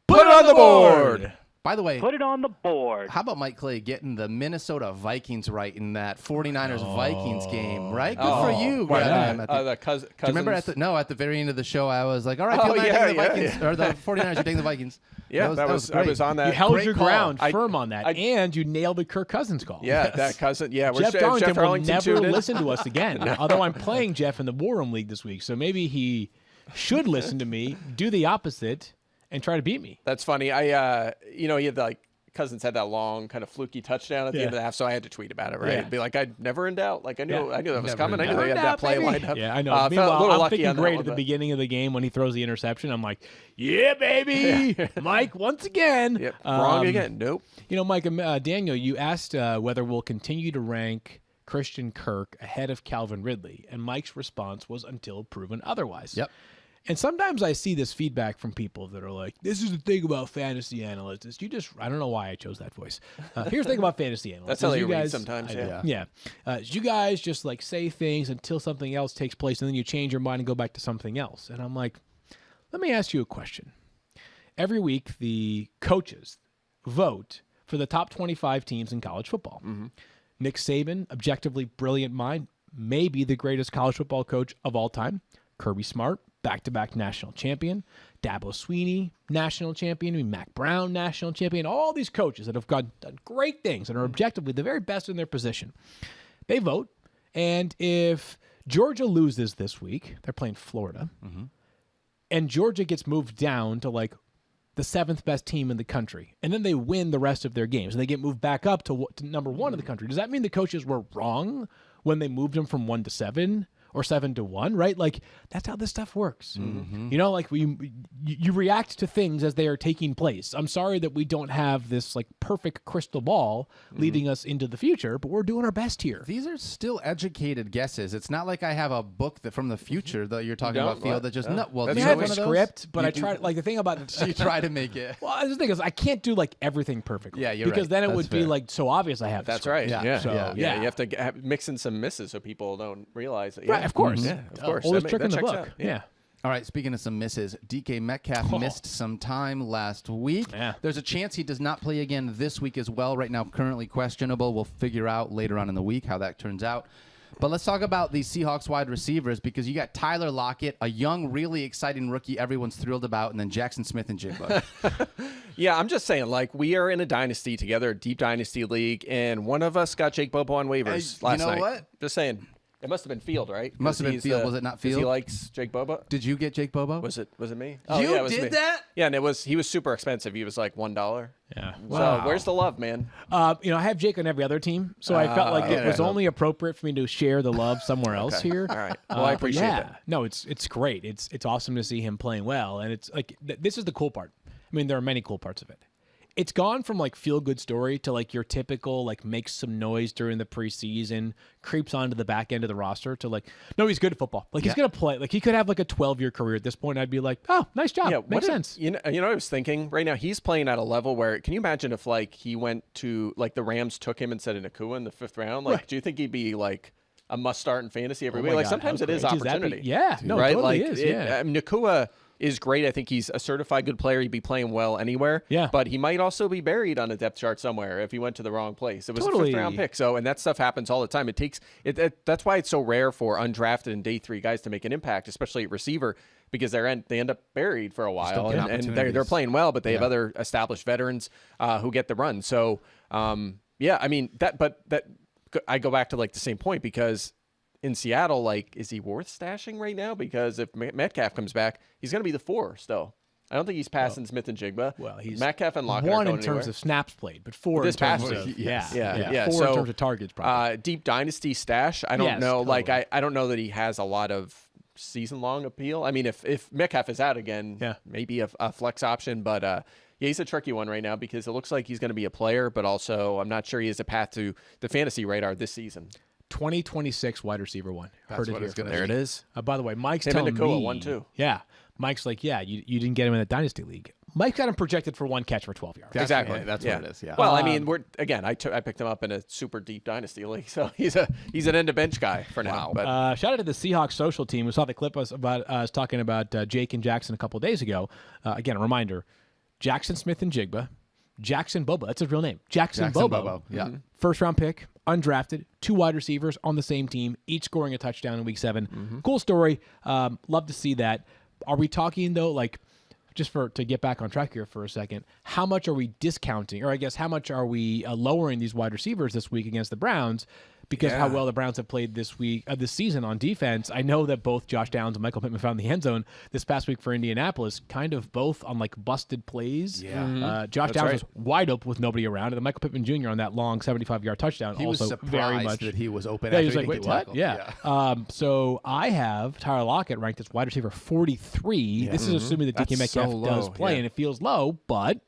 Put it on the board. By the way, Put it on the board. how about Mike Clay getting the Minnesota Vikings right in that 49ers-Vikings game, right? Good for you. Right. Gavin. The Cousins. Do you remember at the very end of the show, I was like, all right, taking the Vikings, or the 49ers, you're taking the Vikings. Yeah, that was I great. was on that. You held Great your call. ground firm on that, and you nailed the Kirk Cousins call. Yeah, that cousin. Yeah, Jeff Darlington will never tuned in. listen to us again. Although I'm playing Jeff in the War Room League this week, so maybe he should listen to me, do the opposite, and try to beat me. That's funny. He had Cousins had that long kind of fluky touchdown at the end of the half, so I had to tweet about it, right? Yeah. It'd be like, I'd never in doubt. Like I knew that was Never coming. in I knew they had that play lined up. Yeah, I know. Felt a Meanwhile, little I'm lucky thinking on that great one, at the but- beginning of the game when he throws the interception. I'm like, yeah, baby, Mike, once again. Yep. Wrong again. Nope. Mike and Daniel, you asked whether we'll continue to rank Christian Kirk ahead of Calvin Ridley, and Mike's response was until proven otherwise. Yep. And sometimes I see this feedback from people that are like, this is the thing about fantasy analysts. I don't know why I chose that voice. Here's the thing about fantasy analysts. That's how they you read guys, sometimes, Yeah. You guys just like say things until something else takes place, and then you change your mind and go back to something else. And I'm like, let me ask you a question. Every week, the coaches vote for the top 25 teams in college football. Mm-hmm. Nick Saban, objectively brilliant mind, maybe the greatest college football coach of all time. Kirby Smart, back-to-back national champion. Dabo Sweeney, national champion. Mac Brown, national champion. All these coaches that have done great things and are objectively the very best in their position. They vote, and if Georgia loses this week, they're playing Florida, and Georgia gets moved down to like the 7th best team in the country, and then they win the rest of their games, and they get moved back up to number 1 in the country. Does that mean the coaches were wrong when they moved them from 1 to 7 or 7 to 1, right? Like, that's how this stuff works. Like you react to things as they are taking place. I'm sorry that we don't have this like perfect crystal ball leading us into the future, but we're doing our best here. These are still educated guesses. It's not like I have a book that from the future that you're talking don't? about, Field, What? that just, Oh. no, well, That's do I you have have a one of those? script, but You I do- try like the thing about You try to make it. well, the thing is, I can't do like everything perfectly. Yeah, you're because right. then it That's would be fair. like so obvious I have. the That's script. right. Yeah. Yeah. So, yeah. yeah. You have to mix in some misses so people don't realize it. Right, of course. Yeah, of course. Oldest That trick in the checks book. out. Yeah. All right, speaking of some misses, DK Metcalf missed some time last week. Yeah. There's a chance he does not play again this week as well. Right now, currently questionable. We'll figure out later on in the week how that turns out. But let's talk about the Seahawks wide receivers, because you got Tyler Lockett, a young, really exciting rookie everyone's thrilled about, and then Jackson Smith and Jigba. Yeah, I'm just saying, like, we are in a dynasty together, a deep dynasty league, and one of us got Jake Bobo on waivers you last know night. what? Just saying. It must have been Field, right? Must have 'Cause been he's Field. Was it not 'cause He Field? likes Jake Bobo. Did you get Jake Bobo? Was it me? You yeah, it was did me. that? Yeah, and he was super expensive. He was like $1. Yeah. So where's the love, man? I have Jake on every other team, so I felt like it was yeah. only appropriate for me to share the love somewhere else here. All right. Well, I But appreciate yeah. that. No, it's great. It's awesome to see him playing well, and it's like this is the cool part. I mean, there are many cool parts of it. It's gone from like feel good story to like your typical like makes some noise during the preseason, creeps onto the back end of the roster to like, no, he's good at football. Like he's gonna play. Like he could have like a 12-year career at this point. I'd be like, oh, nice job. Yeah, Makes sense. You know, what I was thinking right now, he's playing at a level where, can you imagine if like he went to like the Rams took him instead of Nakua in the 5th round? Like, Right. do you think he'd be like a must start in fantasy every Oh week? my Like God, sometimes how it is great. Does that be- opportunity. yeah, no, it right. totally Like is, yeah. Nakua is great. I think he's a certified good player. He'd be playing well anywhere. Yeah. But he might also be buried on a depth chart somewhere if he went to the wrong place. It was Totally. a 5th round pick. So, and that stuff happens all the time. It takes it. That's why it's so rare for undrafted and day 3 guys to make an impact, especially at receiver, because they end up buried for a while, don't get and they're opportunities. playing well, but they have Yeah. other established veterans who get the run. So, yeah, I mean that I go back to like the same point, because in Seattle, like, is he worth stashing right now? Because if Metcalf comes back, he's going to be the 4 still. I don't think he's passing Smith and Jigba. Well, he's Metcalf and Lockett. 1 aren't in going terms anywhere. of snaps played, but 4 This in terms past of week, yeah, yeah. 4 So, in terms of targets, probably. Deep dynasty stash. I don't Yes, know. Like totally. I don't know that he has a lot of season-long appeal. I mean, if Metcalf is out again, Yeah. maybe a flex option. But yeah, he's a tricky one right now, because it looks like he's going to be a player, but also I'm not sure he has a path to the fantasy radar this season. 2026 wide receiver 1. That's Heard it what here it's gonna first. There it is. By the way, Mike's Him and telling Nakua, me 1, 2. Yeah, Mike's like, yeah, you didn't get him in the dynasty league. Mike got him projected for 1 catch for 12 yards. Exactly. That's what it is, yeah. Well, I mean, I picked him up in a super deep dynasty league, so he's an end of bench guy for now. But Shout out to the Seahawks social team who saw the clip us talking about Jake and Jackson a couple days ago. Again, a reminder: Jackson Smith and Jigba, Jackson Bobo. That's his real name. Jackson Bobo. Yeah. 1st round pick, undrafted, 2 wide receivers on the same team, each scoring a touchdown in week 7. Cool story. Love to see that. Are we talking though, like, just to get back on track here for a second, how much are we discounting, or I guess how much are we lowering these wide receivers this week against the Browns? because of how well the Browns have played this season on defense. I know that both Josh Downs and Michael Pittman found the end zone this past week for Indianapolis, kind of both on like busted plays. Yeah. Josh Downs was wide open with nobody around, and then Michael Pittman Jr. on that long 75-yard touchdown. He also was surprised very much that he was open. Yeah, after he was like, didn't wait, get what? tackled. Yeah. So I have Tyler Lockett ranked as wide receiver 43. This is assuming that DK That's Metcalf so does low, play, and it feels low, but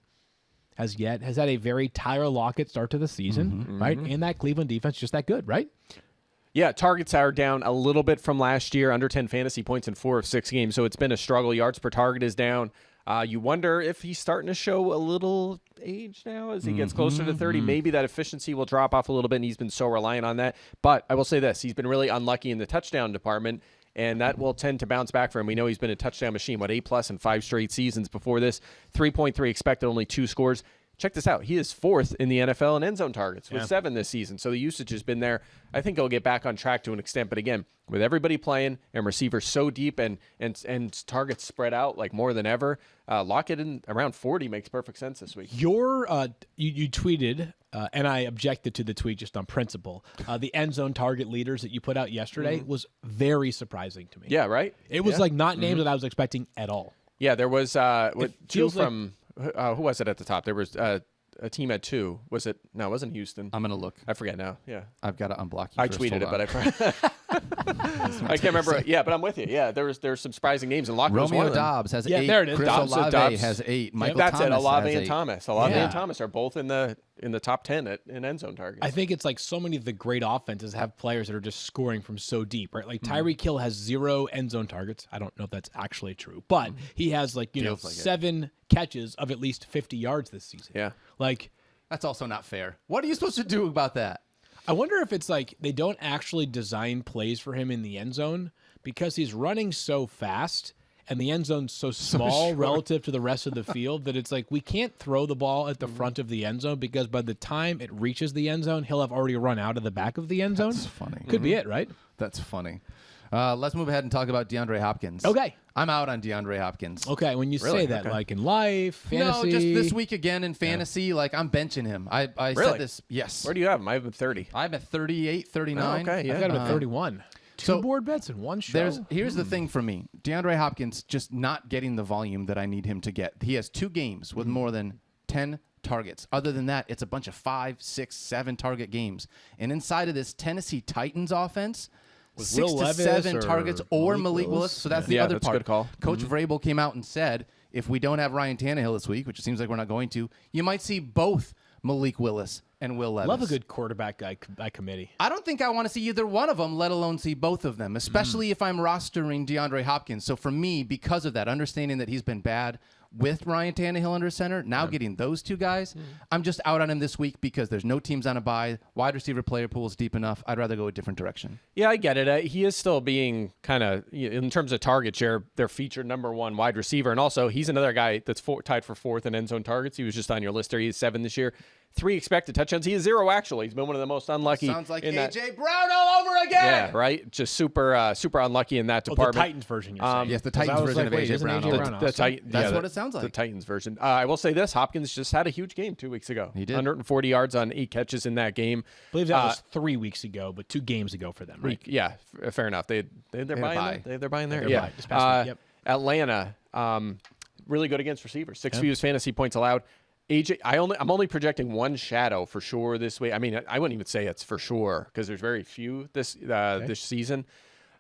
has had a very Tyler Lockett start to the season, right? And that Cleveland defense just that good, right? Yeah, targets are down a little bit from last year, under 10 fantasy points in 4 of 6 games, so it's been a struggle. Yards per target is down. You wonder if he's starting to show a little age now as he gets closer to 30. Maybe that efficiency will drop off a little bit, and he's been so reliant on that. But I will say this, he's been really unlucky in the touchdown department, and that will tend to bounce back for him. We know he's been a touchdown machine, 8+ in 5 straight seasons before this, 3.3 expected, only 2 scores. Check this out. He is 4th in the NFL in end zone targets with 7 this season. So the usage has been there. I think he'll get back on track to an extent. But again, with everybody playing and receivers so deep and targets spread out like more than ever, Lockett in around 40 makes perfect sense this week. You tweeted, and I objected to the tweet just on principle. The end zone target leaders that you put out yesterday was very surprising to me. Yeah, right? It was like not names that I was expecting at all. Yeah, there was two from... who was it at the top? There was a team at 2. Was it? No, it wasn't Houston. I'm going to look. I forget now. Yeah. I've got to unblock you I first. tweeted Hold it, on. but I can't remember. Yeah, but I'm with you. Yeah, there's some surprising names, and Lockett was one Romeo of them. Dobbs has 8. Yeah, there it is. Chris Dobbs, Olave Dobbs. has 8. Michael That's Thomas it. Olave has and 8. Thomas. Olave Yeah. and Thomas are both in the top 10 in end zone targets. I think it's like so many of the great offenses have players that are just scoring from so deep, right? Like Tyreek Hill has 0 end zone targets. I don't know if that's actually true, but he has like 7 catches of at least 50 yards this season. Yeah. Like That's also not fair. What are you supposed to do about that? I wonder if it's like they don't actually design plays for him in the end zone because he's running so fast and the end zone's so small relative to the rest of the field that it's like we can't throw the ball at the front of the end zone because by the time it reaches the end zone, he'll have already run out of the back of the end zone. That's funny. Could be it, right? That's funny. Let's move ahead and talk about DeAndre Hopkins. Okay. I'm out on DeAndre Hopkins. Okay, when you Really? say that, Okay. like in life, fantasy. No, just this week again in fantasy, like I'm benching him. I Really? said this. Yes. Where do you have him? I have him 30. I'm at 38, 39. Oh, okay, yeah. I've got him at 31. Two so board bets in one show. Here's the thing for me. DeAndre Hopkins just not getting the volume that I need him to get. He has 2 games with more than 10 targets. Other than that, it's a bunch of 5, 6, 7 target games. And inside of this Tennessee Titans offense, With 6 Will to Levis 7 or targets or Malik Malik Willis. Willis? So that's Yeah. the other That's a part. good call. Coach Vrabel came out and said, if we don't have Ryan Tannehill this week, which it seems like we're not going to, you might see both Malik Willis and Will Levis. Love a good quarterback by committee. I don't think I want to see either one of them, let alone see both of them, especially if I'm rostering DeAndre Hopkins. So for me, because of that, understanding that he's been bad with Ryan Tannehill under center, now getting those 2 guys, I'm just out on him this week because there's no teams on a bye. Wide receiver player pool is deep enough. I'd rather go a different direction. Yeah, I get it. He is still being kind of, in terms of target share, their featured number 1 wide receiver. And also, he's another guy that's tied for 4th in end zone targets. He was just on your list there. He has 7 this year. 3 expected touchdowns. He has 0, actually. He's been one of the most unlucky. Sounds like in A.J. Brown all over again. Yeah, right? Just super unlucky in that Oh, the department. Titans version, you're saying. Yes, the 'Cause I Titans was version like, of wait, A.J. isn't Brown. A.J. Brown The awesome? That's what it sounds like. The Titans version. I will say this. Hopkins just had a huge game 2 weeks ago. He did. 140 yards on 8 catches in that game. I believe that was 3 weeks ago, but 2 games ago for them, right? Yeah, fair enough. They're had a buying bye. there. They're buying there. They're Yeah. buying this past week, yep. Atlanta, really good against receivers. 6 fewest fantasy points allowed. I'm only projecting 1 shadow for sure this week. I mean, I wouldn't even say it's for sure because there's very few this season.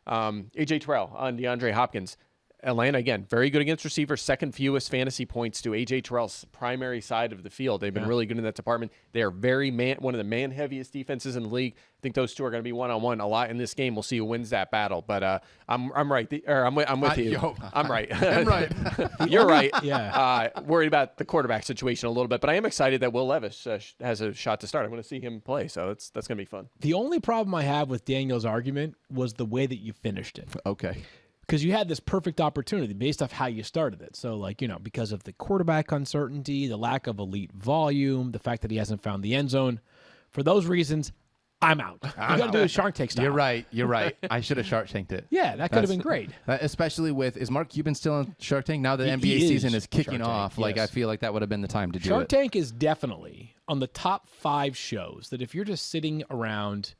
AJ Terrell on DeAndre Hopkins. Atlanta, again, very good against receivers, 2nd fewest fantasy points to A.J. Terrell's primary side of the field. They've been really good in that department. They are one of the man-heaviest defenses in the league. I think those 2 are going to be one-on-one a lot in this game. We'll see who wins that battle. But I'm right. I'm with you. I'm right. I'm right. You're right. Yeah. Worried about the quarterback situation a little bit, but I am excited that Will Levis has a shot to start. I'm going to see him play, so that's going to be fun. The only problem I have with Daniel's argument was the way that you finished it. Okay. Because you had this perfect opportunity based off how you started it. So, because of the quarterback uncertainty, the lack of elite volume, the fact that he hasn't found the end zone. For those reasons, I'm out. You got to do a Shark Tank style. You're right. I should have Shark Tanked it. Yeah, that could have been great. Especially is Mark Cuban still on Shark Tank? Now that the He NBA is season is kicking Shark Tank, off, like yes. I feel like that would have been the time to do Shark it. Tank is definitely on the top 5 shows that if you're just sitting around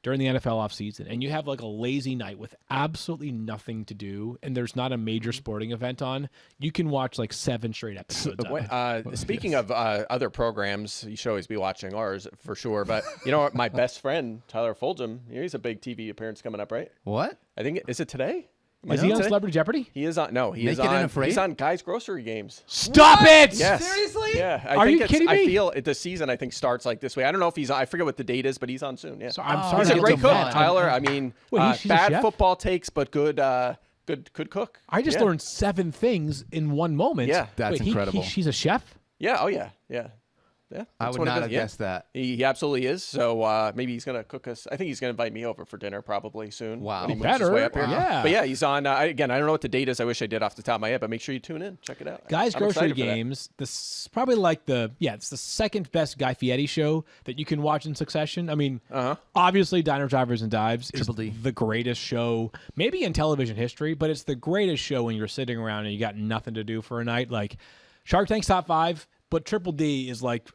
during the NFL offseason and you have like a lazy night with absolutely nothing to do and there's not a major sporting event on, you can watch like 7 straight episodes of it. Speaking of other programs, you should always be watching ours for sure. But you know what? My best friend, Tyler Fulgham, he's a big TV appearance coming up, right? What? I think, is it today? Is he on Celebrity Jeopardy? He is on. No, Naked and Afraid? He's on Guys Grocery Games. Stop it! Yes. Seriously? Yeah. Are you kidding me? I feel the season, I think, starts like this way. I don't know if he's. I forget what the date is, but he's on soon. Yeah. So I'm sorry. He's to a get great so cook, mad. Tyler. I mean, Wait, he's a bad chef? football takes, but good cook. I just learned 7 things in one moment. Yeah. That's incredible. She's a chef? Yeah. Oh yeah. Yeah. Yeah, I that's would what it not is. have Yeah. guessed that. He absolutely is. So maybe he's going to cook us. I think he's going to invite me over for dinner probably soon. Wow. When he moves Better. his way up here. Yeah. But yeah, he's on. Again, I don't know what the date is. I wish I did off the top of my head, but make sure you tune in. Check it out. Guys I'm Grocery excited for that. Games. This is probably like it's the second best Guy Fieri show that you can watch in succession. I mean, obviously Diner Drivers and Dives is Triple D. the greatest show maybe in television history, but it's the greatest show when you're sitting around and you got nothing to do for a night. Like Shark Tank's top 5, but Triple D is like,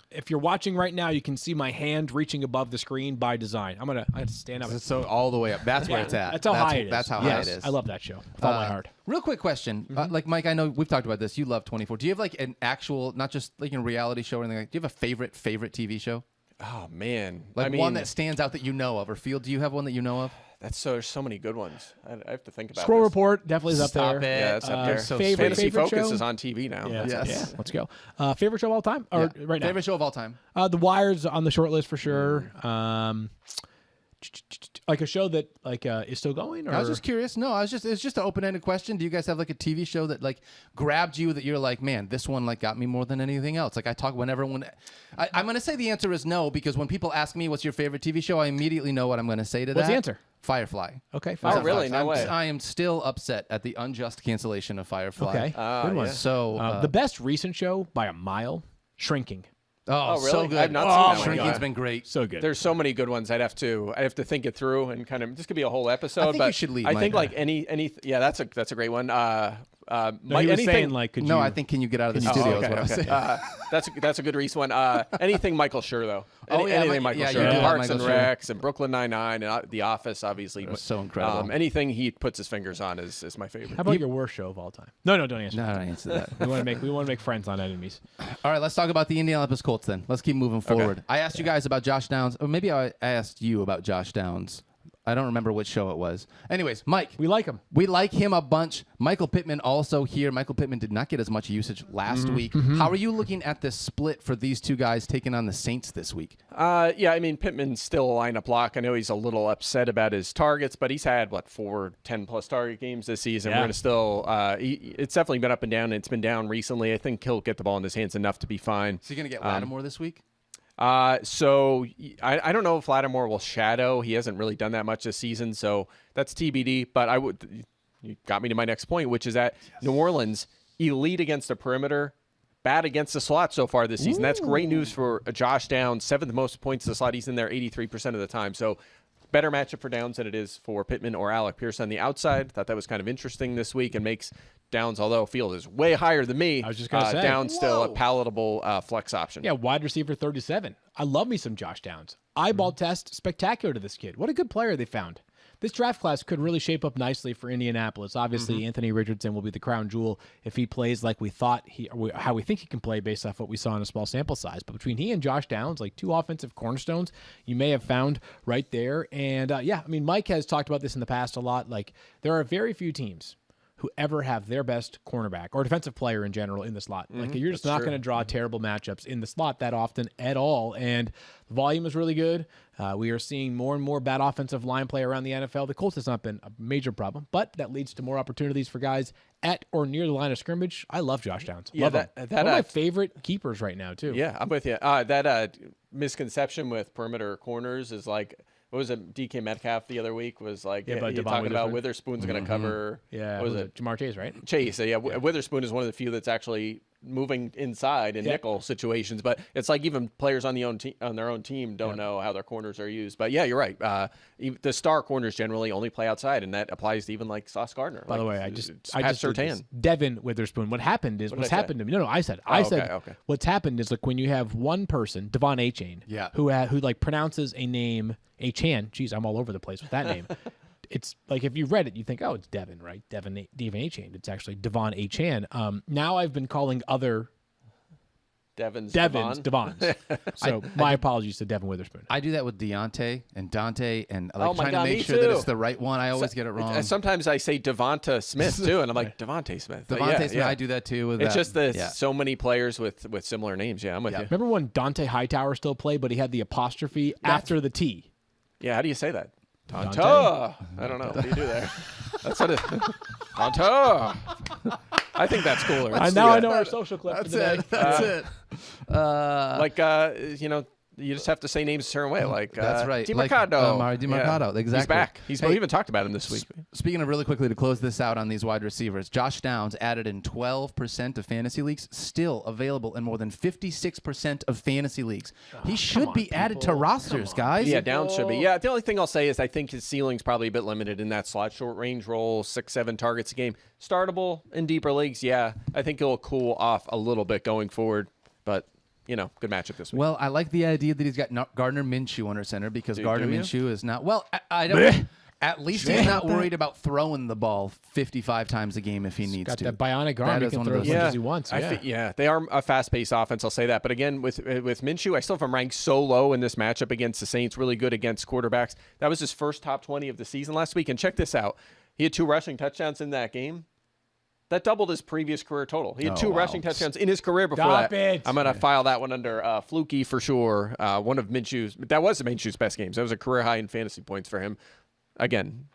if you're watching right now, you can see my hand reaching above the screen by design. I have to stand up. So all the way up. That's where it's at. That's how high it is. That's how Yes, high it is. I love that show. Follow my heart. Real quick question. Like, Mike, I know we've talked about this. You love 24. Do you have like an actual, not just like a reality show or anything like, do you have a favorite TV show? Oh man, Like I mean, one that stands out that you know of, or feel? Do you have one that you know of? there's so many good ones. I have to think about. Scroll this. Report definitely is up Stop there. it. Yeah, it's up there. so favorite Fantasy Focus show? is on TV now. Yeah, Yes. yeah, let's go. Favorite show of all time? Or Yeah. right now? Favorite show of all time? The Wire's on the short list for sure. Like a show that is still going? Or? I was just curious. No, it's just an open-ended question. Do you guys have like a TV show that like grabbed you that you're like, man, this one like got me more than anything else? Like I talk I'm going to say the answer is no, because when people ask me what's your favorite TV show, I immediately know what I'm going to say to that. What's the answer? Firefly. Okay, Oh, fine. really? No way. I am still upset at the unjust cancellation of Firefly. Okay, good one. yeah. So The best recent show by a mile, Shrinking. oh, really? so good. I've not seen that one. Shrinking's God. been great. So good. There's so many good ones. I'd have to think it through and kind of. This could be a whole episode. I think but you should leave, I think Mike. like any. Yeah, that's a great one. No, Mike, he was anything. saying like, could No, you? I think can you get out of the Oh, studio? okay, is what I'm okay. saying. That's a good Reese one. Anything Michael Schur though. Oh, yeah, Anything Mike- Michael yeah, Schur. you do love Parks Michael and Schur. Recs and Brooklyn Nine-Nine and The Office, obviously. It was so incredible. Anything he puts his fingers on is my favorite. How about your worst show of all time? No, don't answer. No, I don't answer that. We want to make friends, not enemies. All right, let's talk about the Indianapolis Colts then. Let's keep moving forward. I asked you guys about Josh Downs, or maybe I asked you about Josh Downs. I don't remember which show it was. Anyways, Mike. We like him. We like him a bunch. Michael Pittman also here. Michael Pittman did not get as much usage last week. How are you looking at this split for these two guys taking on the Saints this week? Yeah, I mean, Pittman's still a lineup lock. I know he's a little upset about his targets, but he's had, 4 10-plus target games this season. Yeah. We're going to still it's definitely been up and down, and it's been down recently. I think he'll get the ball in his hands enough to be fine. Is he going to get Lattimore this week? So I don't know if Lattimore will shadow. He hasn't really done that much this season, so that's TBD. But you got me to my next point, which is that New Orleans, elite against the perimeter, bad against the slot so far this season. That's great news for Josh Downs, 7th most points to the slot. He's in there 83% of the time. So better matchup for Downs than it is for Pittman or Alec Pierce on the outside. Thought that was kind of interesting this week and makes Downs, although Field is way higher than me, I was just gonna say. Downs still a palatable flex option. Yeah, wide receiver 37. I love me some Josh Downs. Eyeball test, spectacular to this kid. What a good player they found. This draft class could really shape up nicely for Indianapolis. Obviously, Anthony Richardson will be the crown jewel if he plays like we thought how we think he can play based off what we saw in a small sample size. But between he and Josh Downs, like 2 offensive cornerstones, you may have found right there. And yeah, I mean, Mike has talked about this in the past a lot. Like, there are very few teams who ever have their best cornerback or defensive player in general in the slot. Like, you're just not going to draw terrible matchups in the slot that often at all. And the volume is really good. We are seeing more and more bad offensive line play around the NFL. The Colts has not been a major problem, but that leads to more opportunities for guys at or near the line of scrimmage. I love Josh Downs. Yeah, love him. that- One of my favorite keepers right now, too. Yeah, I'm with you. That misconception with perimeter corners is like, what was it? DK Metcalf the other week was like, but you're Devon talking about Witherspoon. Witherspoon's going to cover. Yeah, what was was it? Jahmyr Chase, right? Chase. Yeah, Witherspoon is one of the few that's actually moving inside in nickel situations. But it's like even players on their own team don't know how their corners are used. But yeah, you're right. The star corners generally only play outside, and that applies to even like Sauce Gardner. By the way, I just Sertan. Devin Witherspoon. What happened is what's happened to me. No, I said what's happened is like when you have one person, Devon Achane, who like pronounces a name Achan. Geez, I'm all over the place with that name. It's like if you read it, you think, oh, it's Devin, right? Devin Achane. It's actually Devon Achan. Now I've been calling other Devons. So my apologies to Devin Witherspoon. I do that with Deontay and Dante, and I like trying to make sure that it's the right one. I always get it wrong. Sometimes I say Devonta Smith too, and I'm like Devontae Smith. Devontae Smith. I do that too. With it's just so many players with similar names. Yeah, I'm with you. Remember when Dante Hightower still played, but he had the apostrophe after the T? Yeah, how do you say that? Dante. I don't know. What do you do there? That's what it. Dante. I think that's cooler. I know our social clip. That's it. That's it. You just have to say names a certain way. Like that's right. DiMercado. Mari DiMercado. Yeah. Exactly. He's back. We even talked about him this week. Speaking of really quickly to close this out on these wide receivers, Josh Downs added in 12% of fantasy leagues, still available in more than 56% of fantasy leagues. He should be added to rosters, guys. Yeah, Downs should be. Yeah, the only thing I'll say is I think his ceiling's probably a bit limited in that slot, short range role, 6-7 targets a game. Startable in deeper leagues, yeah. I think he'll cool off a little bit going forward, but good matchup this week. Well, I like the idea that he's got Gardner Minshew under center because Gardner Minshew is not. Well, I don't. At least he's not worried about throwing the ball 55 times a game if he needs to. Got that bionic arm. He can throw as much as he wants. They are a fast-paced offense. I'll say that. But again, with Minshew, I still have him ranked so low in this matchup against the Saints. Really good against quarterbacks. That was his first top 20 of the season last week. And check this out: he had 2 rushing touchdowns in that game. That doubled his previous career total. He had 2 rushing touchdowns in his career before that. I'm going to file that one under fluky for sure. One of Minshew's. That was Minshew's best games. That was a career high in fantasy points for him. Again,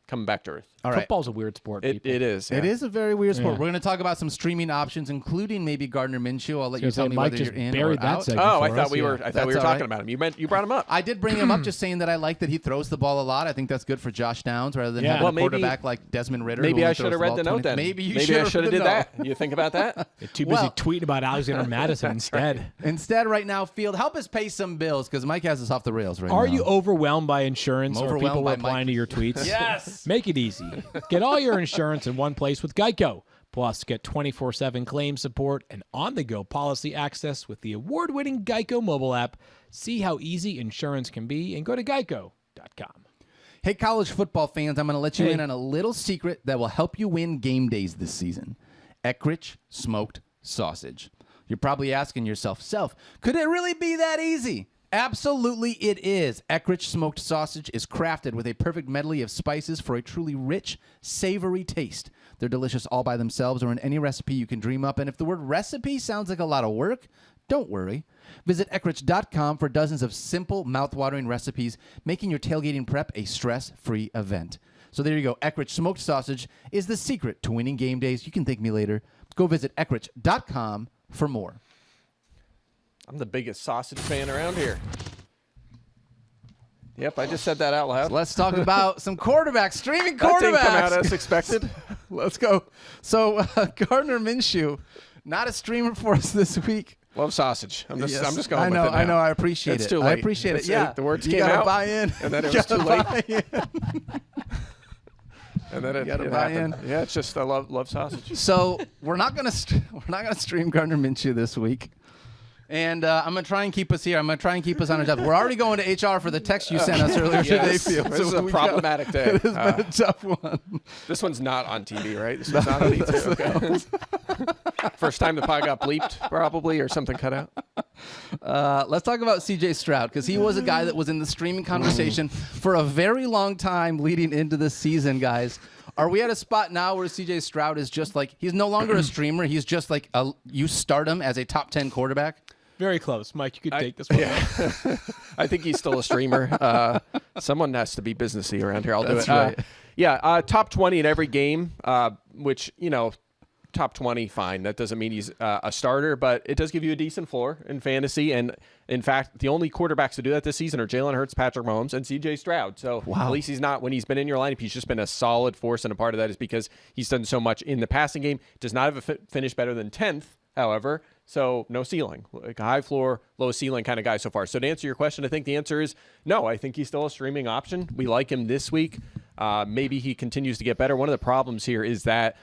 coming back to earth. All right. Football's a weird sport. It is. Yeah. It is a very weird sport. We're going to talk about some streaming options, including maybe Gardner Minshew. I'll let you tell me whether you're in or out. I thought we were talking about him. You brought him up. I did bring him up, just saying that I like that he throws the ball a lot. I think that's good for Josh Downs rather than having a quarterback like Desmond Ritter. Maybe I should have read the note then. Maybe I should have did that. You think about that? You're too busy tweeting about Alexander Mattison instead. Right. Instead, right now, Field, help us pay some bills because Mike has us off the rails right now. Are you overwhelmed by insurance or people replying to your tweets? Yes. Make it easy. Get all your insurance in one place with Geico. Plus, get 24/7 claim support and on-the-go policy access with the award-winning Geico mobile app. See how easy insurance can be and go to geico.com. Hey, college football fans, I'm going to let you in on a little secret that will help you win game days this season. Eckrich smoked sausage. You're probably asking yourself, could it really be that easy? Absolutely it is. Eckrich smoked sausage is crafted with a perfect medley of spices for a truly rich, savory taste. They're delicious all by themselves or in any recipe you can dream up. And if the word recipe sounds like a lot of work, don't worry. Visit Eckrich.com for dozens of simple, mouth-watering recipes, making your tailgating prep a stress-free event. So there you go. Eckrich smoked sausage is the secret to winning game days. You can thank me later. Go visit Eckrich.com for more. I'm the biggest sausage fan around here. Yep, I just said that out loud. So let's talk about some quarterbacks, streaming quarterbacks. That didn't come out as expected. Let's go. So Gardner Minshew, not a streamer for us this week. Love sausage. I'm just going with it now. I know. I appreciate it. It's too late. I appreciate it. Yeah. The words you came out. Buy in. And then it was too late. And then it buy in. Yeah, it's just I love sausage. So we're not gonna stream Gardner Minshew this week. And I'm going to try and keep us here. I'm going to try and keep us on our depth. We're already going to HR for the text you sent us earlier today, Field. This is a problematic day. It has been a tough one. This one's not on TV, right? This one's not on TV. Okay. First time the pod got bleeped, probably, or something cut out. Let's talk about C.J. Stroud, because he was a guy that was in the streaming conversation for a very long time leading into this season, guys. Are we at a spot now where C.J. Stroud is just like, he's no longer a streamer. He's just like, you start him as a top 10 quarterback? Very close. Mike, you could take this one. Yeah. I think he's still a streamer. Someone has to be businessy around here. I'll do it. Right. Top 20 in every game, which, top 20, fine. That doesn't mean he's a starter, but it does give you a decent floor in fantasy. And, in fact, the only quarterbacks to do that this season are Jalen Hurts, Patrick Mahomes, and C.J. Stroud. So at least he's not, when he's been in your lineup, he's just been a solid force, and a part of that is because he's done so much in the passing game. Does not have finished better than 10th. however, so no ceiling, like a high floor, low ceiling kind of guy so far. So to answer your question, I think the answer is no. I think he's still a streaming option. We like him this week. Maybe he continues to get better. One of the problems here is that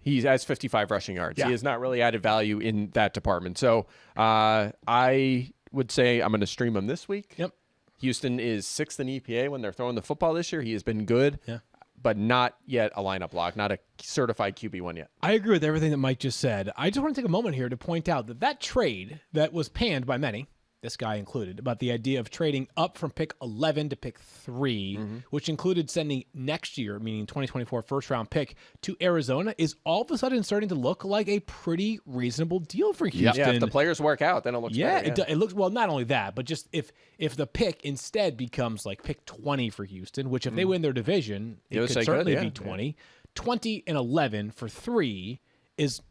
he has 55 rushing yards. Yeah. He has not really added value in that department. So I would say I'm going to stream him this week. Yep. Houston is 6th in EPA when they're throwing the football this year. He has been good. Yeah. But not yet a lineup lock, not a certified QB1 yet. I agree with everything that Mike just said. I just want to take a moment here to point out that trade that was panned by many, this guy included, about the idea of trading up from pick 11 to pick 3, which included sending next year, meaning 2024 first-round pick, to Arizona, is all of a sudden starting to look like a pretty reasonable deal for Houston. Yeah, if the players work out, then it looks better. Yeah, it looks, well, not only that, but just if the pick instead becomes like pick 20 for Houston, which if they win their division, it could certainly be 20. 20 and 11 for 3 is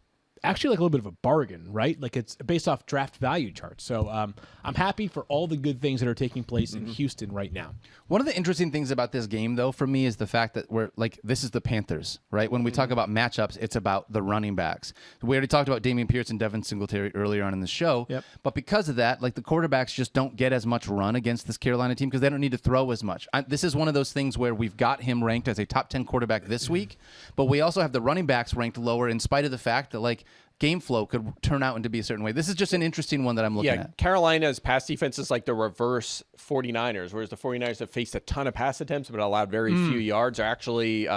actually like a little bit of a bargain, right? Like it's based off draft value charts. So I'm happy for all the good things that are taking place in Houston right now. One of the interesting things about this game, though, for me is the fact that we're like, this is the Panthers, right? When we talk about matchups, it's about the running backs. We already talked about Dameon Pierce and Devin Singletary earlier on in the show. Yep. But because of that, like the quarterbacks just don't get as much run against this Carolina team because they don't need to throw as much. This is one of those things where we've got him ranked as a top 10 quarterback this week, but we also have the running backs ranked lower in spite of the fact that like game flow could turn out into be a certain way. This is just an interesting one that I'm looking at. Carolina's pass defense is like the reverse 49ers, whereas the 49ers have faced a ton of pass attempts but allowed very few yards. Are actually,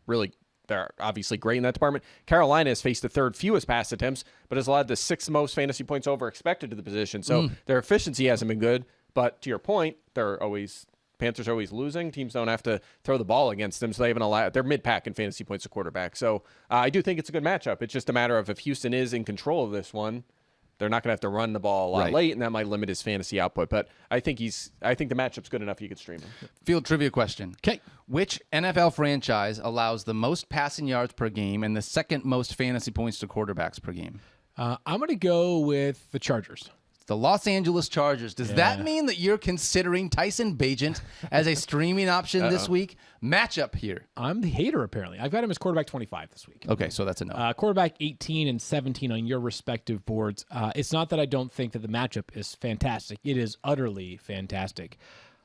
really, they're obviously great in that department. Carolina has faced the third fewest pass attempts but has allowed the 6th most fantasy points over expected to the position. So their efficiency hasn't been good. But to your point, Panthers are always losing. Teams don't have to throw the ball against them, so they haven't allowed. They're mid-pack in fantasy points to quarterback. So I do think it's a good matchup. It's just a matter of if Houston is in control of this one, they're not going to have to run the ball a lot late, and that might limit his fantasy output. But I think the matchup's good enough you could stream him. Field trivia question. Okay. Which NFL franchise allows the most passing yards per game and the second most fantasy points to quarterbacks per game? I'm going to go with the Chargers. The Los Angeles Chargers. Does that mean that you're considering Tyson Bagent as a streaming option this week? Matchup here. I'm the hater, apparently. I've got him as quarterback 25 this week. Okay, so that's a no. Quarterback 18 and 17 on your respective boards. It's not that I don't think that the matchup is fantastic. It is utterly fantastic.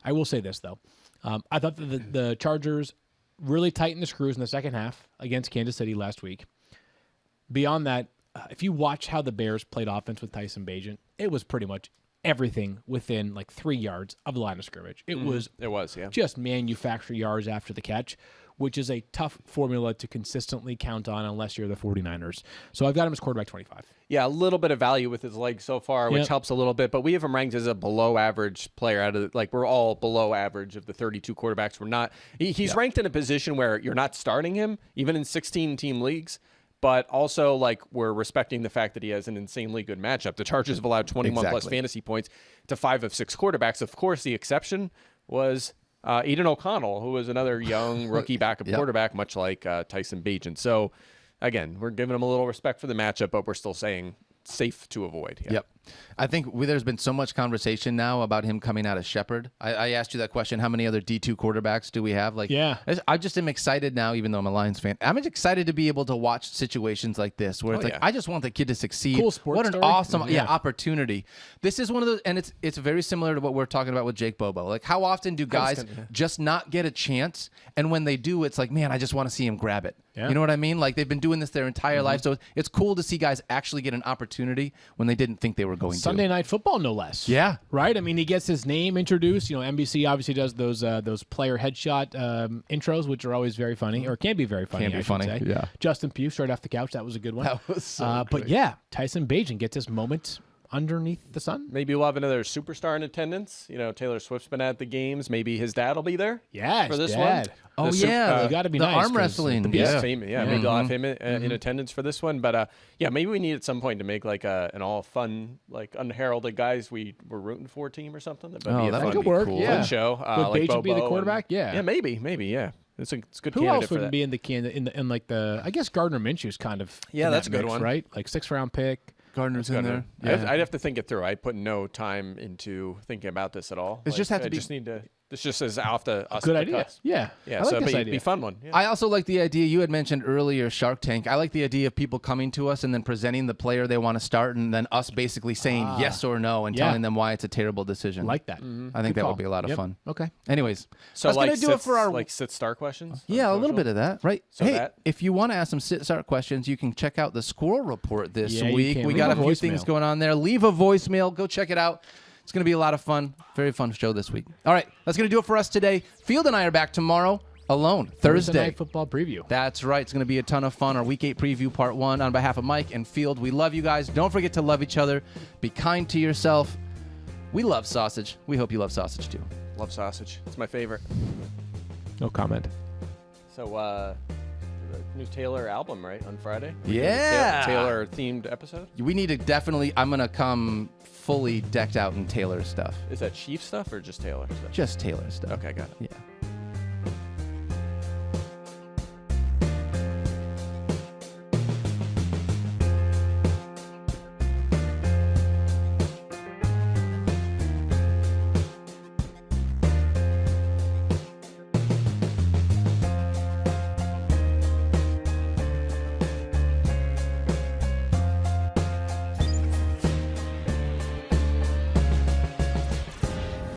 I will say this, though. I thought that the Chargers really tightened the screws in the second half against Kansas City last week. Beyond that, if you watch how the Bears played offense with Tyson Bagent, it was pretty much everything within like 3 yards of the line of scrimmage. It was just manufacture yards after the catch, which is a tough formula to consistently count on unless you're the 49ers. So I've got him as quarterback 25. Yeah, a little bit of value with his legs so far, which helps a little bit. But we have him ranked as a below-average player. We're all below average of the 32 quarterbacks. We're not. He's ranked in a position where you're not starting him, even in 16-team leagues. But also, we're respecting the fact that he has an insanely good matchup. The Chargers have allowed 21-plus fantasy points to 5 of 6 quarterbacks. Of course, the exception was Aiden O'Connell, who was another young rookie backup quarterback, much like Tyson Bagent. So, again, we're giving him a little respect for the matchup, but we're still saying safe to avoid. Yep. I think there's been so much conversation now about him coming out of Shepherd. I asked you that question. How many other D2 quarterbacks do we have? I just am excited now, even though I'm a Lions fan. I'm excited to be able to watch situations like this where I just want the kid to succeed. Cool sports What an story. awesome opportunity. This is one of those, and it's very similar to what we're talking about with Jake Bobo. Like, how often do guys just not get a chance? And when they do, it's like, man, I just want to see him grab it. Yeah. You know what I mean? Like, they've been doing this their entire life. So it's cool to see guys actually get an opportunity when they didn't think they were going to. Sunday Night Football, no less. Yeah. Right? I mean, he gets his name introduced. You know, NBC obviously does those player headshot intros, which are always very funny, or can be very funny, I should say. Yeah. Justin Pugh, straight off the couch. That was a good one. That was so But yeah, Tyson Bagent gets his moment underneath the sun. Maybe we'll have another superstar in attendance. You know, Taylor Swift's been at the games. Maybe his dad will be there. Yeah, for this dad. one. Oh, yeah. Got to be the nice. Arm wrestling. Maybe they'll have him in attendance for this one. But maybe we need at some point to make like an all fun, like unheralded guys we were rooting for team or something. That would be a fun, work. Cool. Yeah. fun show. Would Bagent be the Bobo quarterback? Yeah, maybe. Yeah. It's a good Who candidate else for would that. be in the I guess Gardner Minshew's kind of that's a good mix, one. right? Like 6th round pick. Gardner's in there. Yeah. I'd have to think it through. I put no time into thinking about this at all. It just have to be. Just need to. This just is off the us. Good the idea. cusp. Yeah. Yeah. I like So this it'd be idea. a fun one. Yeah. I also like the idea you had mentioned earlier, Shark Tank. I like the idea of people coming to us and then presenting the player they want to start, and then us basically saying yes or no and Yeah. telling them why it's a terrible decision. I like that. I think that call. would be a lot of Yep. fun. Okay. Anyways, So I was like gonna do it for our sit star questions. yeah, on a little social? bit of that, right? So hey, that- if you want to ask some sit-start questions, you can check out the Squirrel Report this Yeah, you week. can. We Leave got a a few things voicemail. going on there. Leave a voicemail. Go check it out. It's going to be a lot of fun. Very fun show this week. All right, that's going to do it for us today. Field and I are back tomorrow alone, Thursday. Night football preview. That's right. It's going to be a ton of fun. Our Week 8 preview, part 1. On behalf of Mike and Field, we love you guys. Don't forget to love each other. Be kind to yourself. We love sausage. We hope you love sausage, too. Love sausage. It's my favorite. No comment. So, the new Taylor album, right, on Friday? Yeah. Taylor themed episode. We need to definitely, I'm going to come fully decked out in Taylor stuff. Is that Chief stuff or just Taylor stuff? Just Taylor stuff. Okay, got it. Yeah.